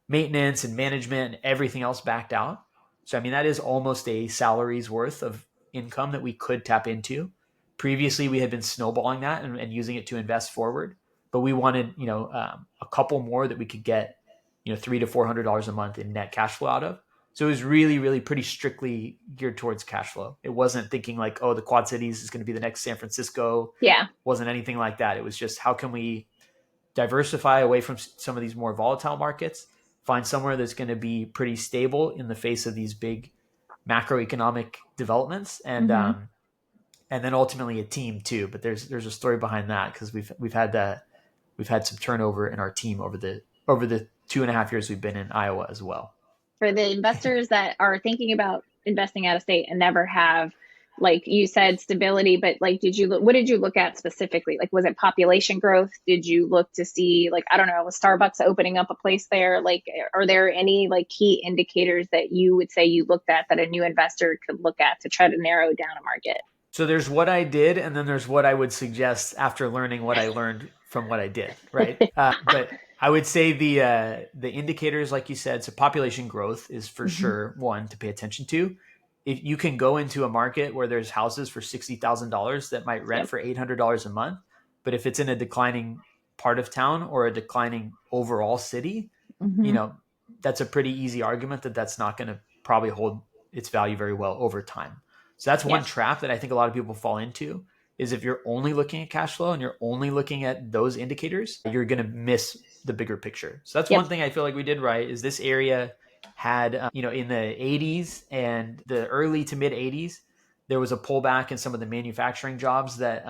maintenance and management and everything else backed out. So, I mean, that is almost a salary's worth of income that we could tap into. Previously, we had been snowballing that and using it to invest forward, but we wanted, a couple more that we could get, $300 to $400 a month in net cash flow out of. So it was really, really pretty strictly geared towards cash flow. It wasn't thinking like, oh, the Quad Cities is going to be the next San Francisco. Yeah. Wasn't anything like that. It was just, how can we diversify away from some of these more volatile markets, find somewhere that's going to be pretty stable in the face of these big macroeconomic developments, and then ultimately a team too. But there's a story behind that, because we've had some turnover in our team over the 2.5 years we've been in Iowa as well. For the investors that are thinking about investing out of state and never have, like you said, stability, but like, what did you look at specifically? Like, was it population growth? Did you look to see, like, I don't know, was Starbucks opening up a place there? Like, are there any like key indicators that you would say you looked at that a new investor could look at to try to narrow down a market? So there's what I did, and then there's what I would suggest after learning what I learned from what I did, right? But I would say the indicators, like you said, so population growth is for sure one to pay attention to. If you can go into a market where there's houses for $60,000 that might rent for $800 a month, but if it's in a declining part of town or a declining overall city, that's a pretty easy argument that that's not going to probably hold its value very well over time. So that's one trap that I think a lot of people fall into, is if you're only looking at cash flow and you're only looking at those indicators, you're going to miss the bigger picture. So that's one thing I feel like we did right, is this area had, in the 80s and the early to mid 80s, there was a pullback in some of the manufacturing jobs that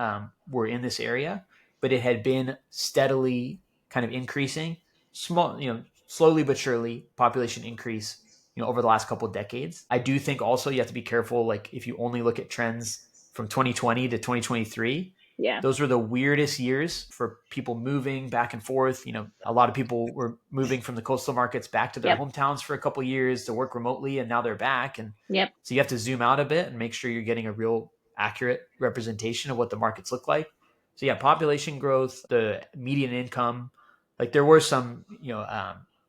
were in this area, but it had been steadily kind of increasing, slowly but surely, population increase, over the last couple of decades. I do think also you have to be careful, like if you only look at trends from 2020 to 2023, Yeah. Those were the weirdest years for people moving back and forth. A lot of people were moving from the coastal markets back to their Yep. hometowns for a couple of years to work remotely, and now they're back. And Yep. so you have to zoom out a bit and make sure you're getting a real accurate representation of what the markets look like. So yeah, population growth, the median income, like there were some,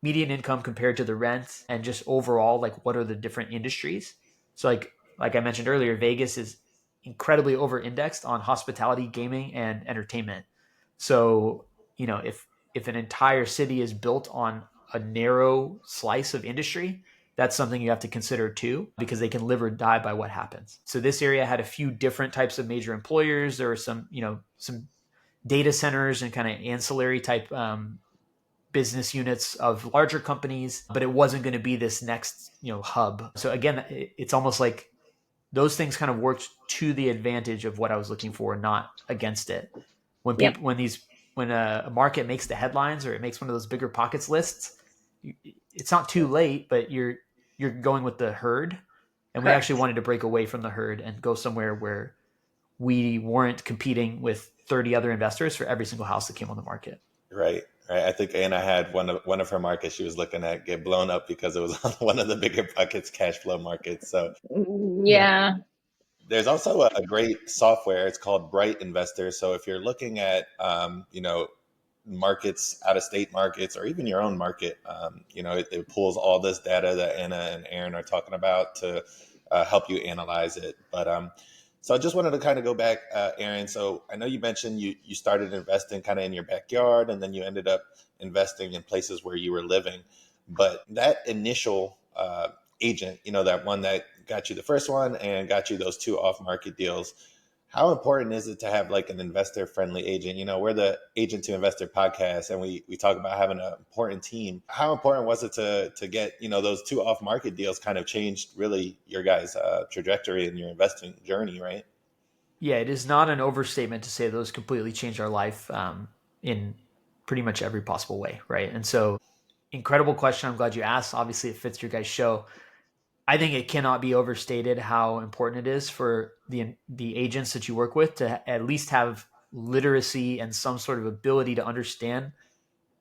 median income compared to the rent, and just overall, like what are the different industries. So like I mentioned earlier, Vegas is incredibly over indexed on hospitality, gaming, and entertainment. So, if an entire city is built on a narrow slice of industry, that's something you have to consider too, because they can live or die by what happens. So this area had a few different types of major employers. There were some data centers and kind of ancillary type business units of larger companies, but it wasn't going to be this next hub. So again, it's almost like those things kind of worked to the advantage of what I was looking for, not against it. When Yep. people, when a market makes the headlines or it makes one of those bigger pockets lists, it's not too late, but you're going with the herd. And we actually Correct. wanted to break away from the herd and go somewhere where we weren't competing with 30 other investors for every single house that came on the market. Right. Right. I think Anna had one of her markets she was looking at get blown up because it was on one of the bigger buckets, cash flow markets. So Yeah. Yeah. there's also a great software. It's called Bright Investor. So if you're looking at, markets, out of state markets, or even your own market, it pulls all this data that Anna and Aaron are talking about to help you analyze it. But so I just wanted to kind of go back, Aaron. So I know you mentioned you started investing kind of in your backyard, and then you ended up investing in places where you were living. But that initial agent, that one that got you the first one and got you those two off market deals, how important is it to have like an investor friendly agent? We're the Agent2Investor podcast, and we talk about having an important team. How important was it to get, those two off market deals kind of changed really your guys' trajectory and your investing journey, right? Yeah, it is not an overstatement to say those completely changed our life in pretty much every possible way, right? And so, incredible question. I'm glad you asked. Obviously, it fits your guys' show. I think it cannot be overstated how important it is for the agents that you work with to at least have literacy and some sort of ability to understand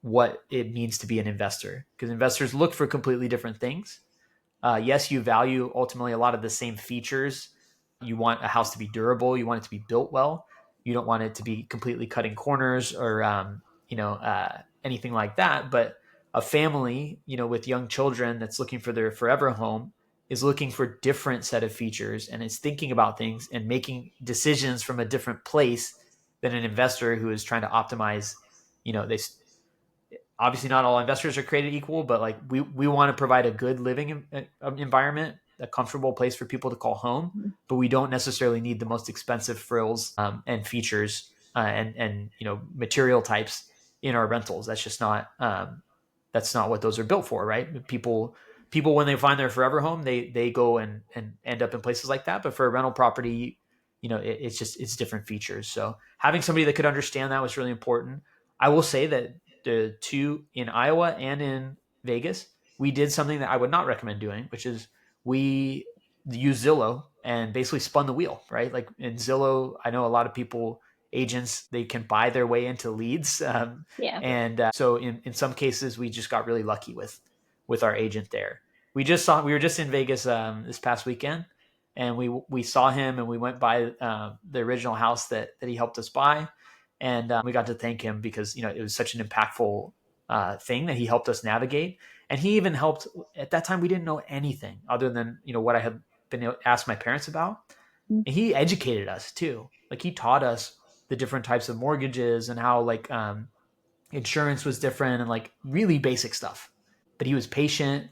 what it means to be an investor, because investors look for completely different things. Yes, you value ultimately a lot of the same features. You want a house to be durable. You want it to be built well. You don't want it to be completely cutting corners or anything like that. But a family, with young children that's looking for their forever home is looking for different set of features and is thinking about things and making decisions from a different place than an investor who is trying to optimize. They obviously not all investors are created equal, but like we want to provide a good living environment, a comfortable place for people to call home, but we don't necessarily need the most expensive frills and features and material types in our rentals. That's not what those are built for, right? People when they find their forever home, they go and end up in places like that. But for a rental property, it's different features. So having somebody that could understand that was really important. I will say that the two in Iowa and in Vegas, we did something that I would not recommend doing, which is we used Zillow and basically spun the wheel, right? Like in Zillow, I know a lot of people, agents, they can buy their way into leads. Yeah. And so in some cases, we just got really lucky with our agent there. We were just in Vegas this past weekend, and we saw him and we went by the original house that he helped us buy, and we got to thank him because it was such an impactful thing that he helped us navigate. And he even helped at that time. We didn't know anything other than what I had been asked my parents about, and he educated us too. Like he taught us the different types of mortgages and how like insurance was different and like really basic stuff. But he was patient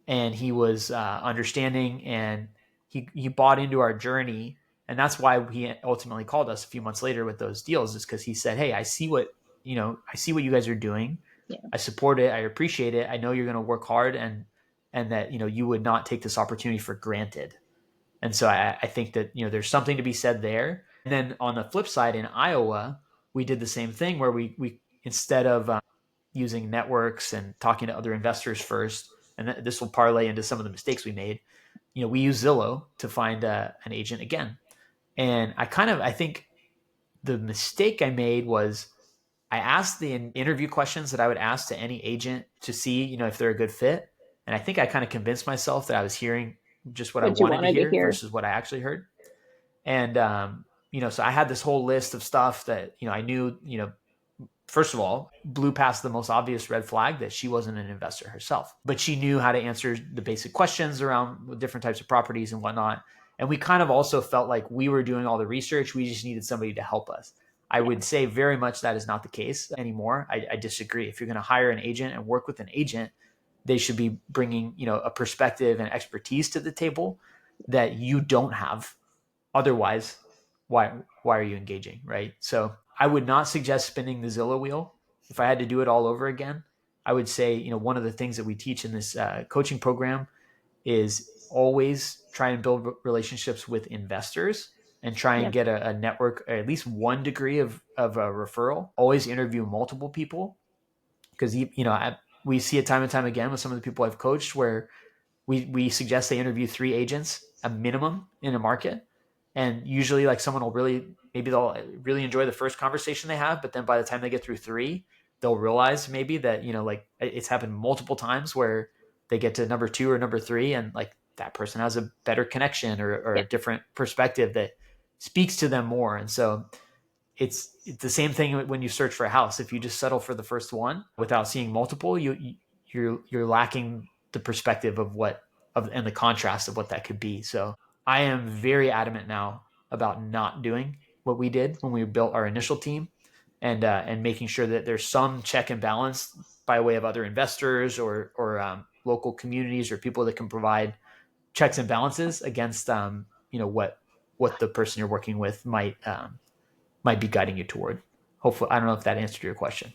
and he was understanding, and he bought into our journey. And that's why he ultimately called us a few months later with those deals, is because he said, hey, I see what you guys are doing. Yeah. I support it. I appreciate it. I know you're going to work hard, and that you would not take this opportunity for granted. And so I think that there's something to be said there. And then on the flip side, in Iowa, we did the same thing where we instead of using networks and talking to other investors first, and this will parlay into some of the mistakes we made. We use Zillow to find an agent again. And I think The mistake I made was I asked the interview questions that I would ask to any agent to see, if they're a good fit. And I think I kind of convinced myself that I was hearing just what I What you wanted to wanted to hear hear. versus what I actually heard. And, so I had this whole list of stuff that, I knew, first of all, blew past the most obvious red flag that she wasn't an investor herself, but she knew how to answer the basic questions around different types of properties and whatnot. And we kind of also felt like we were doing all the research. We just needed somebody to help us. I Yeah. would say very much that is not the case anymore. I disagree. If you're going to hire an agent and work with an agent, they should be bringing, a perspective and expertise to the table that you don't have. Otherwise, why are you engaging, right? So I would not suggest spinning the Zillow wheel. If I had to do it all over again, I would say, one of the things that we teach in this coaching program is always try and build relationships with investors and try and Yep. get a network, or at least one degree of a referral. Always interview multiple people because, we see it time and time again with some of the people I've coached where we suggest they interview 3 agents a minimum in a market. And usually like someone will maybe they'll really enjoy the first conversation they have, but then by the time they get through 3, they'll realize maybe that, like it's happened multiple times where they get to number 2 or number 3 and like that person has a better connection or Yeah. a different perspective that speaks to them more. And so it's the same thing when you search for a house. If you just settle for the first one without seeing multiple, you're lacking the perspective and the contrast of what that could be. So I am very adamant now about not doing what we did when we built our initial team, and making sure that there's some check and balance by way of other investors or local communities or people that can provide checks and balances against what the person you're working with might be guiding you toward. Hopefully, I don't know if that answered your question.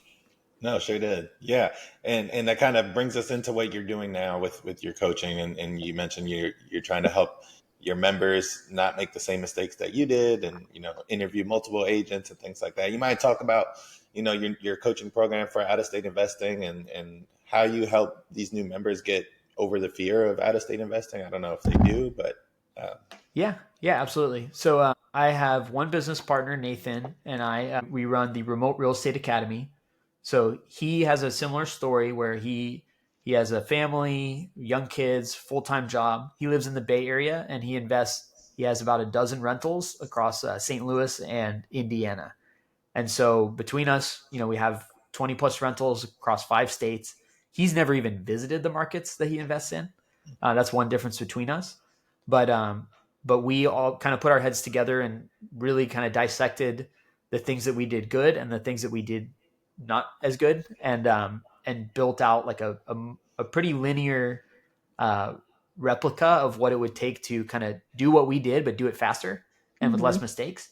No, sure did. Yeah, and that kind of brings us into what you're doing now with your coaching, and you mentioned you're trying to help your members not make the same mistakes that you did, and interview multiple agents and things like that. You might talk about your coaching program for out of state investing and how you help these new members get over the fear of out of state investing. I don't know if they do, but uh, Yeah, absolutely. So I have one business partner, Nathan, and we run the Remote Real Estate Academy. So he has a similar story where he has a family, young kids, full time job. He lives in the Bay Area and he invests. He has about a dozen rentals across St. Louis and Indiana. And so between us, we have 20 plus rentals across 5 states. He's never even visited the markets that he invests in. That's one difference between us. But we all kind of put our heads together and really kind of dissected the things that we did good and the things that we did not as good, and built out like a pretty linear uh, replica of what it would take to kind of do what we did, but do it faster and with Mm-hmm. less mistakes.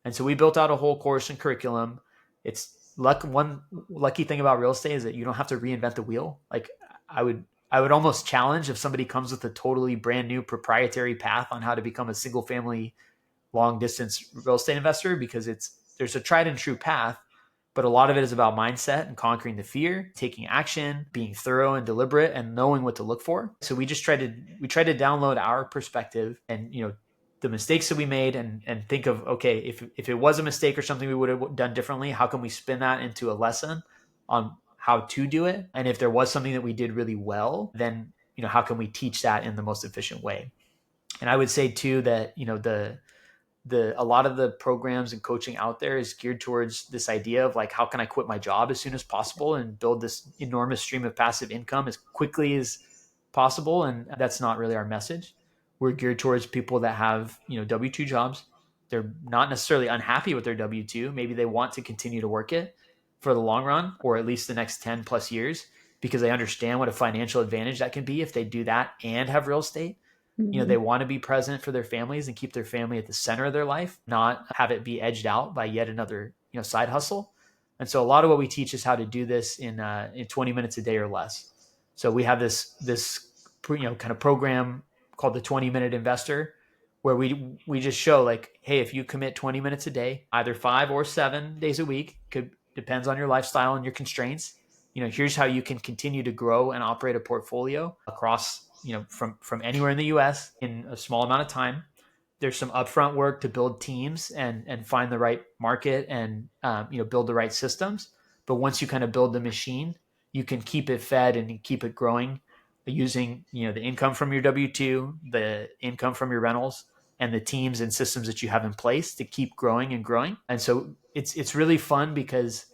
And so we built out a whole course and curriculum. It's one lucky thing about real estate is that you don't have to reinvent the wheel. Like I would I would almost challenge if somebody comes with a totally brand new proprietary path on how to become a single family long distance real estate investor, because there's a tried and true path, but a lot of it is about mindset and conquering the fear, taking action, being thorough and deliberate, and knowing what to look for. So we tried to download our perspective and the mistakes that we made, and think of, okay, if it was a mistake or something we would have done differently, how can we spin that into a lesson on how to do it? And if there was something that we did really well, then how can we teach that in the most efficient way? And I would say too that the a lot of the programs and coaching out there is geared towards this idea of like, how can I quit my job as soon as possible and build this enormous stream of passive income as quickly as possible? And that's not really our message. We're geared towards people that have W-2 jobs. They're not necessarily unhappy with their W-2. Maybe they want to continue to work it for the long run, or at least the next 10 plus years, because they understand what a financial advantage that can be if they do that and have real estate. Mm-hmm. They want to be present for their families and keep their family at the center of their life, not have it be edged out by yet another side hustle. And so a lot of what we teach is how to do this in 20 minutes a day or less. So we have this kind of program called the 20-minute investor, where we just show like, hey, if you commit 20 minutes a day, either 5 or 7 days a week, depends on your lifestyle and your constraints, here's how you can continue to grow and operate a portfolio across from anywhere in the US in a small amount of time. there's some upfront work to build teams and find the right market and build the right systems. But once you kind of build the machine, you can keep it fed and keep it growing using the income from your W-2, the income from your rentals, and the teams and systems that you have in place to keep growing and growing. And so it's really fun because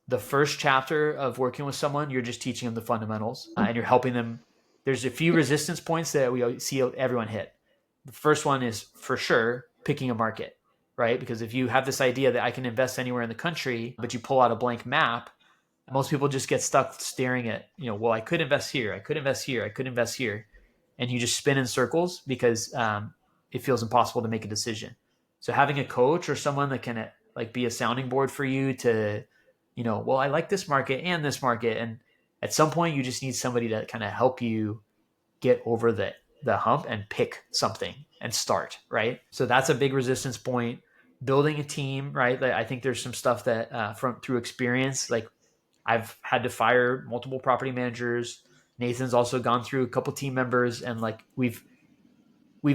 the first chapter of working with someone, you're just teaching them the fundamentals and you're helping them. There's a few resistance points that we see everyone hit. The first one is for sure picking a market, right? Because if you have this idea that I can invest anywhere in the country, but you pull out a blank map, most people just get stuck staring at, well, I could invest here, I could invest here, I could invest here. And you just spin in circles because it feels impossible to make a decision. So having a coach or someone that can like be a sounding board for you to, well, I like this market and this market. And at some point you just need somebody to kind of help you get over the hump and pick something and start, right? So that's a big resistance point. Building a team, right? I think there's some stuff that through experience, like I've had to fire multiple property managers. Nathan's also gone through a couple team members, and like we've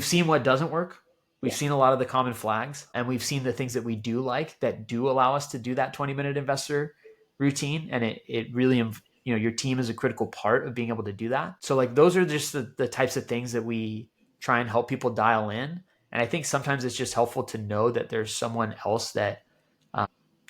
seen what doesn't work. We've seen a lot of the common flags, and we've seen the things that we do like that do allow us to do that 20-minute investor routine. And it really, your team is a critical part of being able to do that. So like those are just the types of things that we try and help people dial in. And I think sometimes it's just helpful to know that there's someone else that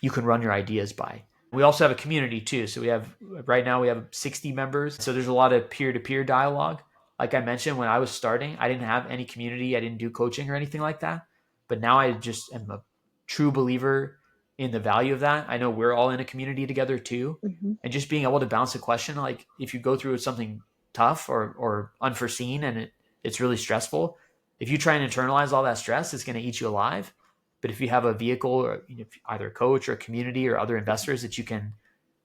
you can run your ideas by. We also have a community too. So right now we have 60 members. So there's a lot of peer-to-peer dialogue. Like I mentioned, when I was starting, I didn't have any community. I didn't do coaching or anything like that. But now I just am a true believer in the value of that. I know we're all in a community together too. Mm-hmm. And just being able to bounce a question, like if you go through something tough or unforeseen and it's really stressful, if you try and internalize all that stress, it's going to eat you alive. But if you have a vehicle or either a coach or a community or other investors that you can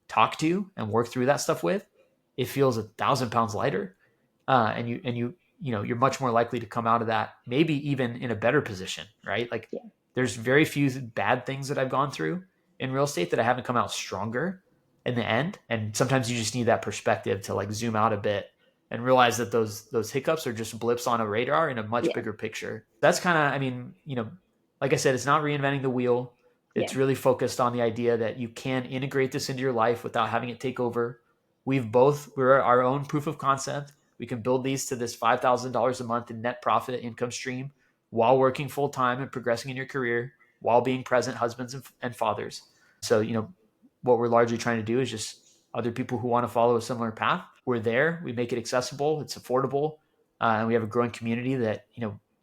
talk to and work through that stuff with, it feels 1,000 pounds lighter. And you're much more likely to come out of that, maybe even in a better position, right? Like there's very few bad things that I've gone through in real estate that I haven't come out stronger in the end. And sometimes you just need that perspective to like zoom out a bit and realize that those hiccups are just blips on a radar in a much bigger picture. That's kind of, like I said, it's not reinventing the wheel. It's really focused on the idea that you can integrate this into your life without having it take over. We're our own proof of concept. We can build these to this $5,000 a month in net profit income stream while working full time and progressing in your career, while being present husbands and fathers. So, what we're largely trying to do is just other people who want to follow a similar path. We're there. We make it accessible. It's affordable. And we have a growing community that,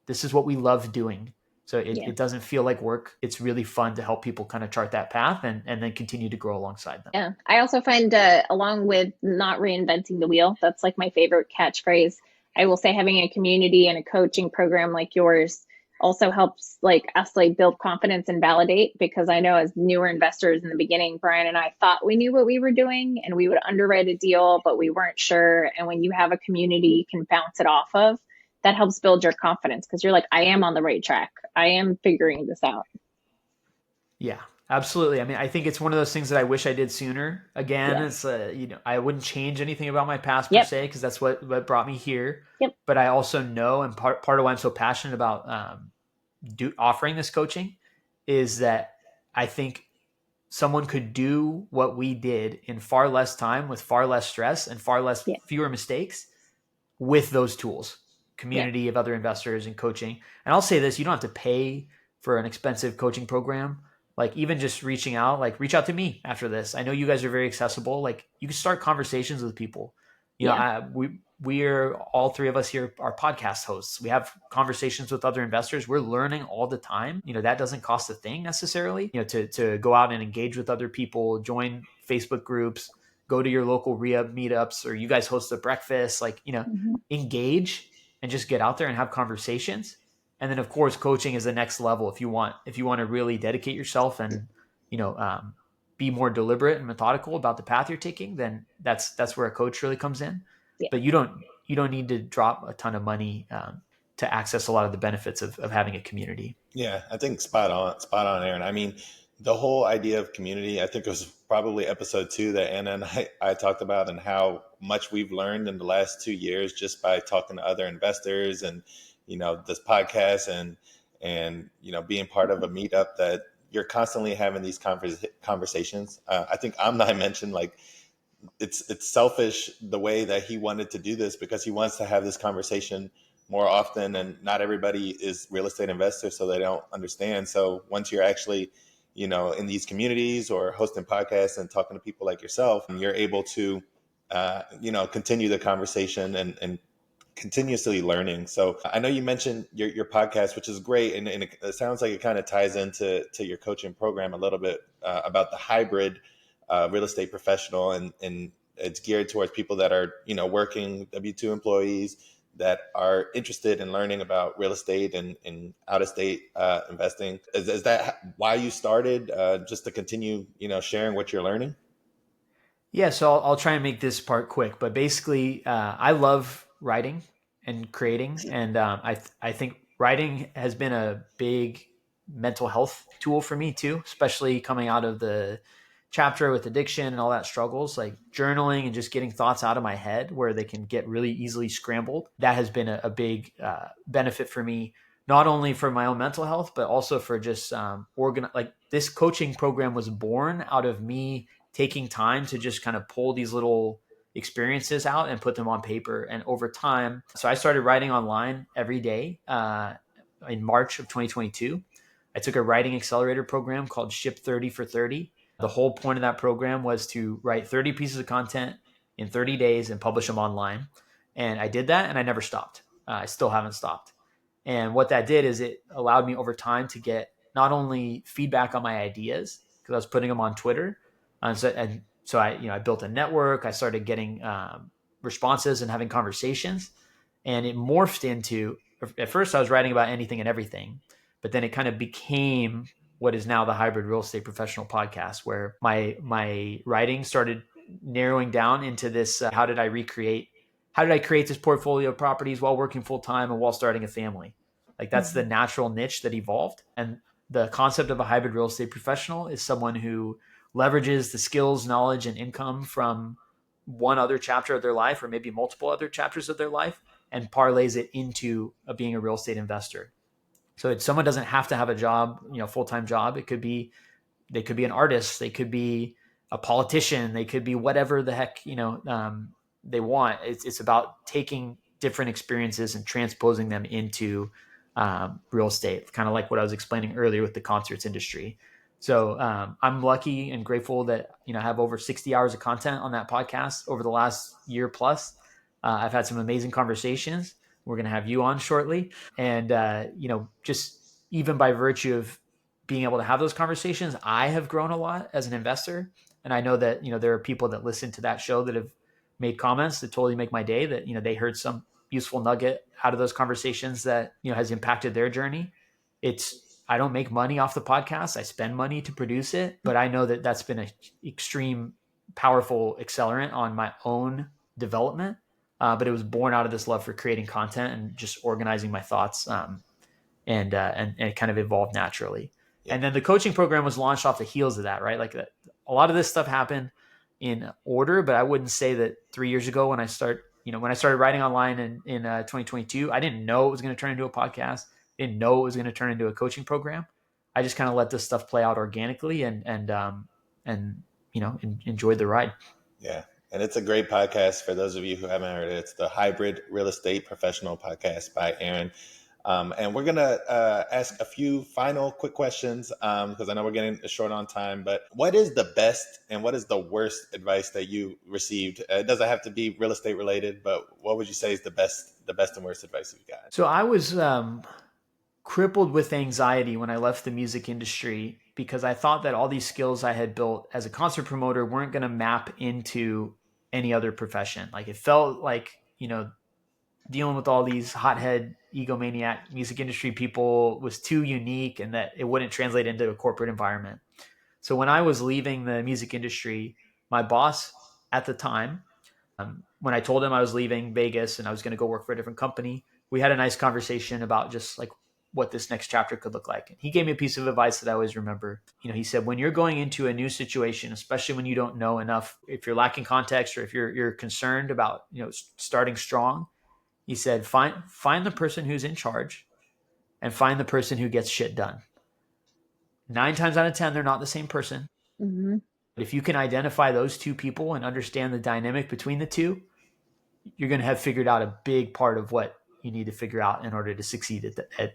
this is what we love doing. So it doesn't feel like work. It's really fun to help people kind of chart that path and then continue to grow alongside them. Yeah. I also find along with not reinventing the wheel, that's like my favorite catchphrase. I will say having a community and a coaching program like yours also helps like us like build confidence and validate, because I know as newer investors in the beginning, Brian and I thought we knew what we were doing and we would underwrite a deal, but we weren't sure. And when you have a community you can bounce it off of, that helps build your confidence because you're like, I am on the right track. I am figuring this out. Yeah, absolutely. I mean, I think it's one of those things that I wish I did sooner. Again, it's I wouldn't change anything about my past per se, because that's what brought me here. But I also know, and part of why I'm so passionate about offering this coaching is that I think someone could do what we did in far less time with far less stress and fewer mistakes with those tools. Community of other investors and coaching. And I'll say this, you don't have to pay for an expensive coaching program. Like even just reach out to me after this. I know you guys are very accessible. Like you can start conversations with people. We're all three of us here are podcast hosts. We have conversations with other investors. We're learning all the time. That doesn't cost a thing necessarily, to go out and engage with other people, join Facebook groups, go to your local REIA meetups, or you guys host a breakfast, engage and just get out there and have conversations. And then of course, coaching is the next level. If you want to really dedicate yourself and, be more deliberate and methodical about the path you're taking, then that's where a coach really comes in. But you don't need to drop a ton of money to access a lot of the benefits of having a community. Yeah, I think spot on, Aaron. I mean, the whole idea of community, I think it was probably episode 2 that Anna and I talked about, and how much we've learned in the last 2 years just by talking to other investors and, this podcast. And and being part of a meetup that you're constantly having these conversations. I think Amnai mentioned, like, it's selfish the way that he wanted to do this, because he wants to have this conversation more often, and not everybody is real estate investors, so they don't understand. So once you're actually in these communities or hosting podcasts and talking to people like yourself, you're able to continue the conversation and continuously learning. So I know you mentioned your podcast, which is great, and it sounds like it kind of ties into your coaching program a little bit, about the hybrid real estate professional, and it's geared towards people that are working W-2 employees that are interested in learning about real estate and out of state investing. Is that why you started, just to continue sharing what you're learning? Yeah, so I'll try and make this part quick, but basically, I love writing and creating, and I think writing has been a big mental health tool for me too, especially coming out of the chapter with addiction and all that struggles. Like journaling and just getting thoughts out of my head where they can get really easily scrambled. That has been a big benefit for me, not only for my own mental health, but also for just like this coaching program was born out of me taking time to just kind of pull these little experiences out and put them on paper. And over time, so I started writing online every day in March of 2022. I took a writing accelerator program called Ship 30 for 30. The whole point of that program was to write 30 pieces of content in 30 days and publish them online. And I did that, and I never stopped. I still haven't stopped. And what that did is it allowed me over time to get not only feedback on my ideas, because I was putting them on Twitter, and so I built a network. I started getting responses and having conversations, and it morphed into, at first I was writing about anything and everything, but then it kind of became what is now the Hybrid Real Estate Professional podcast, where my writing started narrowing down into this: how did I create this portfolio of properties while working full time and while starting a family? Like that's the natural niche that evolved. And the concept of a hybrid real estate professional is someone who leverages the skills, knowledge, and income from one other chapter of their life, or maybe multiple other chapters of their life, and parlays it into being a real estate investor. So someone doesn't have to have a job, full-time job. They could be an artist, they could be a politician, they could be whatever the heck they want. It's about taking different experiences and transposing them into real estate, kind of like what I was explaining earlier with the concerts industry. So I'm lucky and grateful that I have over 60 hours of content on that podcast over the last year plus. I've had some amazing conversations. We're going to have you on shortly, and just even by virtue of being able to have those conversations, I have grown a lot as an investor. And I know that there are people that listen to that show that have made comments that totally make my day, that they heard some useful nugget out of those conversations that has impacted their journey. I don't make money off the podcast. I spend money to produce it, but I know that that's been an extreme powerful accelerant on my own development. But it was born out of this love for creating content and just organizing my thoughts, and it kind of evolved naturally. Yeah. And then the coaching program was launched off the heels of that, right? Like a lot of this stuff happened in order, but I wouldn't say that 3 years ago when I started writing online in 2022, I didn't know it was going to turn into a podcast. Didn't know it was going to turn into a coaching program. I just kind of let this stuff play out organically and enjoyed the ride. Yeah. And it's a great podcast for those of you who haven't heard it. It's the Hybrid Real Estate Professional Podcast by Aaron. And we're going to ask a few final quick questions, because I know we're getting short on time. But what is the best and what is the worst advice that you received? It doesn't have to be real estate related, but what would you say is the best and worst advice you've got? So I was crippled with anxiety when I left the music industry, because I thought that all these skills I had built as a concert promoter weren't going to map into any other profession. Like it felt like, dealing with all these hothead egomaniac music industry people was too unique, and that it wouldn't translate into a corporate environment. So when I was leaving the music industry, my boss at the time, when I told him I was leaving Vegas and I was going to go work for a different company, we had a nice conversation about just like what this next chapter could look like. And he gave me a piece of advice that I always remember. He said, when you're going into a new situation, especially when you don't know enough, if you're lacking context or if you're concerned about, starting strong, he said, find the person who's in charge and find the person who gets shit done. 9 times out of 10, they're not the same person. Mm-hmm. But if you can identify those two people and understand the dynamic between the two, you're going to have figured out a big part of what you need to figure out in order to succeed at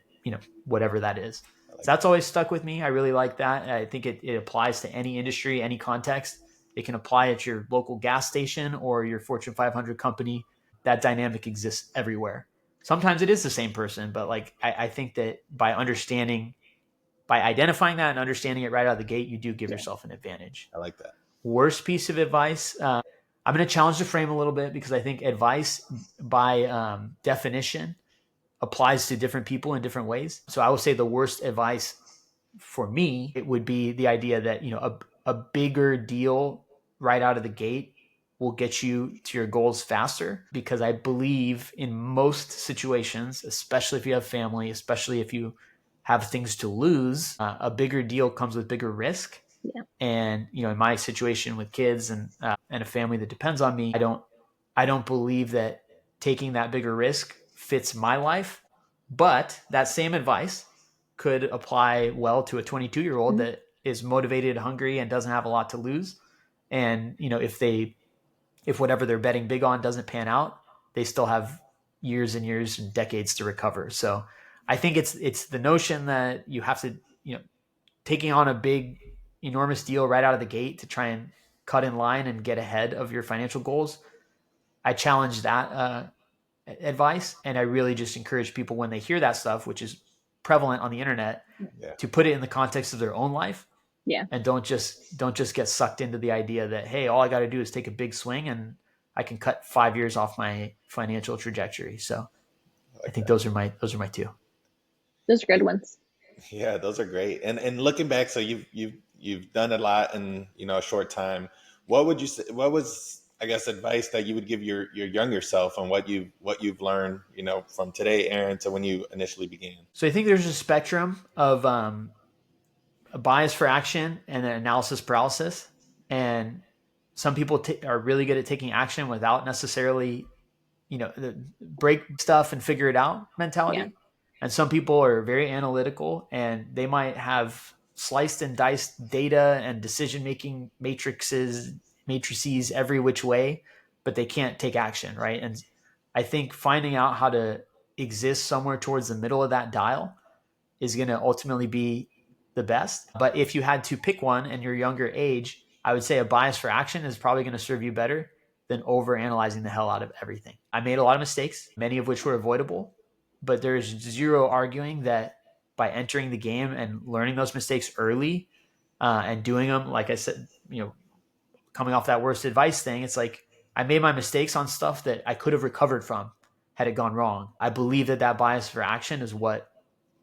whatever that is. So that's always stuck with me. I really like that. I think it applies to any industry, any context. It can apply at your local gas station or your Fortune 500 company. That dynamic exists everywhere. Sometimes it is the same person, but like I think that by identifying that and understanding it right out of the gate, you do give yourself an advantage. I like that. Worst piece of advice. I'm going to challenge the frame a little bit because I think advice by definition applies to different people in different ways. So I will say the worst advice for me, it would be the idea that, a bigger deal right out of the gate will get you to your goals faster, because I believe in most situations, especially if you have family, especially if you have things to lose, a bigger deal comes with bigger risk. Yeah. And, in my situation with kids and a family that depends on me, I don't believe that taking that bigger risk fits my life. But that same advice could apply well to a 22-year-old Mm-hmm. that is motivated, hungry, and doesn't have a lot to lose. And, if whatever they're betting big on doesn't pan out, they still have years and years and decades to recover. So I think it's the notion that you have to, taking on a big, enormous deal right out of the gate to try and cut in line and get ahead of your financial goals. I challenge that advice, and I really just encourage people when they hear that stuff, which is prevalent on the internet, to put it in the context of their own life. Yeah. And don't just get sucked into the idea that, hey, all I got to do is take a big swing and I can cut 5 years off my financial trajectory. So I think those are my two. Those are good ones. Yeah, those are great. And looking back, so you've done a lot in a short time. What would you say? What was, I guess, advice that you would give your younger self on what you've learned, from today, Aaron, to when you initially began? So I think there's a spectrum of a bias for action and an analysis paralysis, and some people are really good at taking action without necessarily, the break stuff and figure it out mentality. Yeah. And some people are very analytical, and they might have sliced and diced data and decision-making matrices every which way, but they can't take action, right? And I think finding out how to exist somewhere towards the middle of that dial is going to ultimately be the best. But if you had to pick one in your younger age, I would say a bias for action is probably going to serve you better than over analyzing the hell out of everything. I made a lot of mistakes, many of which were avoidable, but there's zero arguing that by entering the game and learning those mistakes early and doing them, like I said, coming off that worst advice thing, it's like I made my mistakes on stuff that I could have recovered from had it gone wrong. I believe that bias for action is what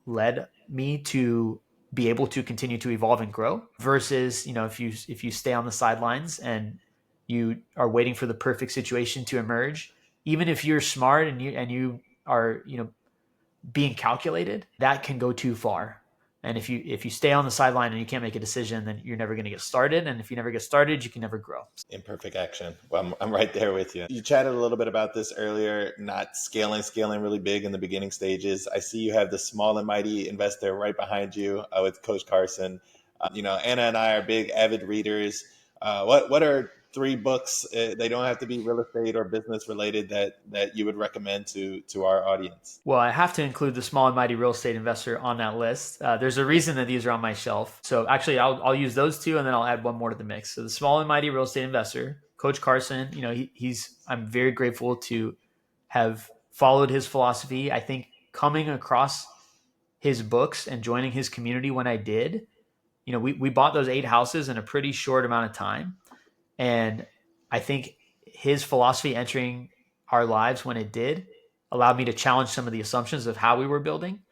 led me to be able to continue to evolve and grow, versus, if you stay on the sidelines and you are waiting for the perfect situation to emerge, even if you're smart and you are, being calculated, that can go too far. And if you stay on the sideline and you can't make a decision, then you're never going to get started. And if you never get started, you can never grow. Imperfect action. Well, I'm right there with you. You chatted a little bit about this earlier, not scaling really big in the beginning stages. I see you have the Small and Mighty Investor right behind you with Coach Carson. Anna and I are big avid readers. What are 3 books? They don't have to be real estate or business related that you would recommend to our audience. Well, I have to include the Small and Mighty Real Estate Investor on that list. There's a reason that these are on my shelf. So actually, I'll use those 2, and then I'll add one more to the mix. So the Small and Mighty Real Estate Investor, Coach Carson. I'm very grateful to have followed his philosophy. I think coming across his books and joining his community when I did, we bought those 8 houses in a pretty short amount of time. And I think his philosophy entering our lives when it did allowed me to challenge some of the assumptions of how we were building.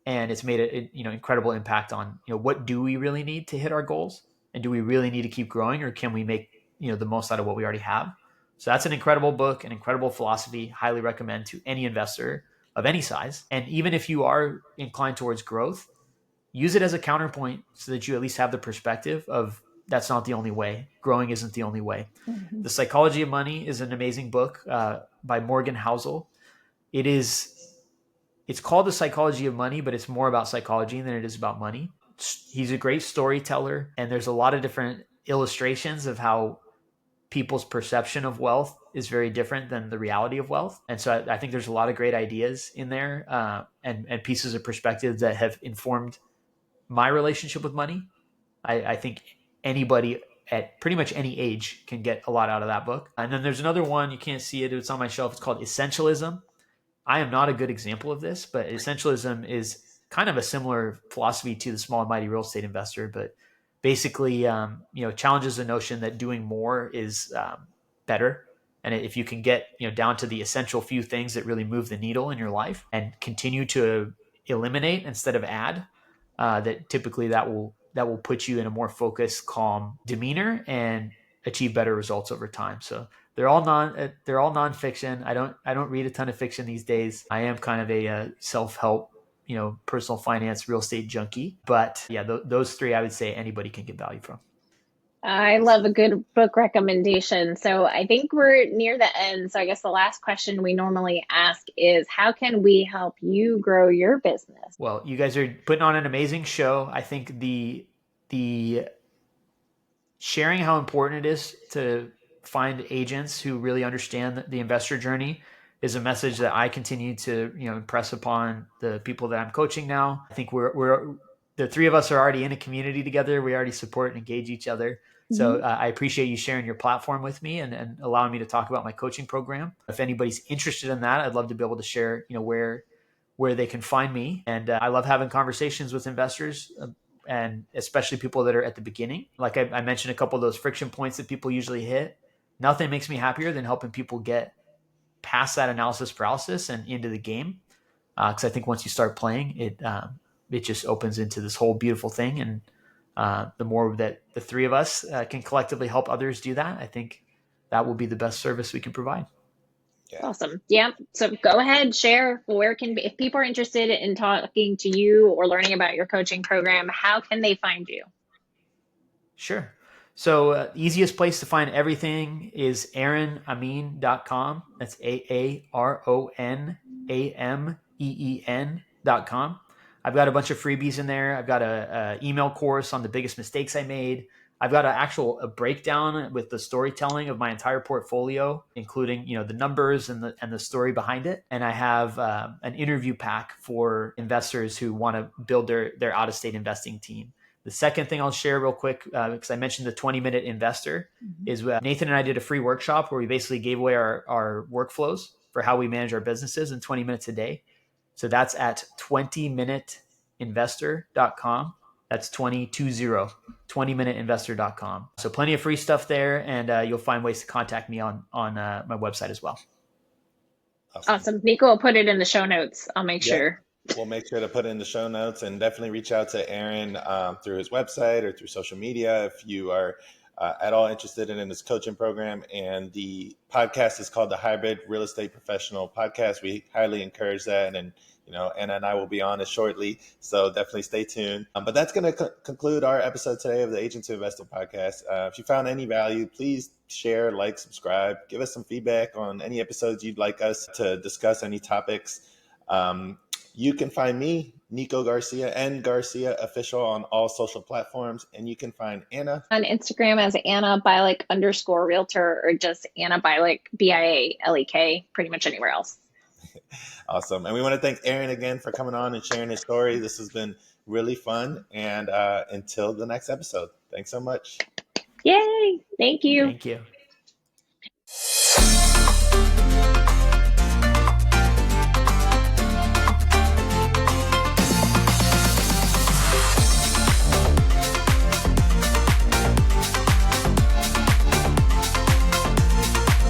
And it's made an incredible impact on, what do we really need to hit our goals? And do we really need to keep growing, or can we make, the most out of what we already have? So that's an incredible book, an incredible philosophy. Highly recommend to any investor of any size. And even if you are inclined towards growth, use it as a counterpoint so that you at least have the perspective of, that's not the only way. Growing isn't the only way. Mm-hmm. The Psychology of Money is an amazing book by Morgan Housel. It is it's called The Psychology of Money, but it's more about psychology than it is about money. He's a great storyteller, and there's a lot of different illustrations of how people's perception of wealth is very different than the reality of wealth. And so I think there's a lot of great ideas in there, and pieces of perspective that have informed my relationship with money. I think anybody at pretty much any age can get a lot out of that book. And then there's another one, you can't see it, it's on my shelf. It's called Essentialism. I am not a good example of this, but essentialism is kind of a similar philosophy to the small and mighty real estate investor, but basically, challenges the notion that doing more is better. And if you can get down to the essential few things that really move the needle in your life and continue to eliminate instead of add, that typically that will put you in a more focused, calm demeanor and achieve better results over time. So they're all nonfiction. I don't read a ton of fiction these days. I am kind of a self-help, personal finance, real estate junkie. But yeah, those three I would say anybody can get value from. I love a good book recommendation. So I think we're near the end. So I guess the last question we normally ask is, how can we help you grow your business? Well, you guys are putting on an amazing show. I think the sharing how important it is to find agents who really understand the investor journey is a message that I continue to impress upon the people that I'm coaching now. I think we're the three of us are already in a community together. We already support and engage each other. So I appreciate you sharing your platform with me and allowing me to talk about my coaching program. If anybody's interested in that, I'd love to be able to share where they can find me. And I love having conversations with investors, and especially people that are at the beginning. Like I mentioned, a couple of those friction points that people usually hit. Nothing makes me happier than helping people get past that analysis paralysis and into the game. Because I think once you start playing, it just opens into this whole beautiful thing. And the more that the three of us can collectively help others do that, I think that will be the best service we can provide. Yeah. Awesome. Yeah. So go ahead, share if people are interested in talking to you or learning about your coaching program, how can they find you? Sure. So easiest place to find everything is aaronameen.com. That's AARONAMEEN.com. I've got a bunch of freebies in there. I've got a email course on the biggest mistakes I made. I've got a breakdown with the storytelling of my entire portfolio, including the numbers and the story behind it. And I have an interview pack for investors who want to build their out of state investing team. The second thing I'll share real quick, because I mentioned the 20-minute investor, is Nathan and I did a free workshop where we basically gave away our workflows for how we manage our businesses in 20 minutes a day. So that's at 20minuteinvestor.com. That's 20minuteinvestor.com. So plenty of free stuff there, and you'll find ways to contact me on my website as well. Awesome. Nico will put it in the show notes. I'll make sure. We'll make sure to put it in the show notes, and definitely reach out to Aaron through his website or through social media if you are at all interested in his coaching program. And the podcast is called the Hybrid Real Estate Professional Podcast. We highly encourage that, and Anna and I will be on it shortly, so definitely stay tuned. But that's going to conclude our episode today of the Agent2Investor podcast. If you found any value, please share, like, subscribe, give us some feedback on any episodes you'd like us to discuss, any topics. You can find me, Nico Garcia, and Garcia Official on all social platforms. And you can find Anna on Instagram as Anna Bialek _realtor, or just Anna Bialek, BIALEK, pretty much anywhere else. Awesome. And we want to thank Aaron again for coming on and sharing his story. This has been really fun. And until the next episode, thanks so much. Yay. Thank you. Thank you.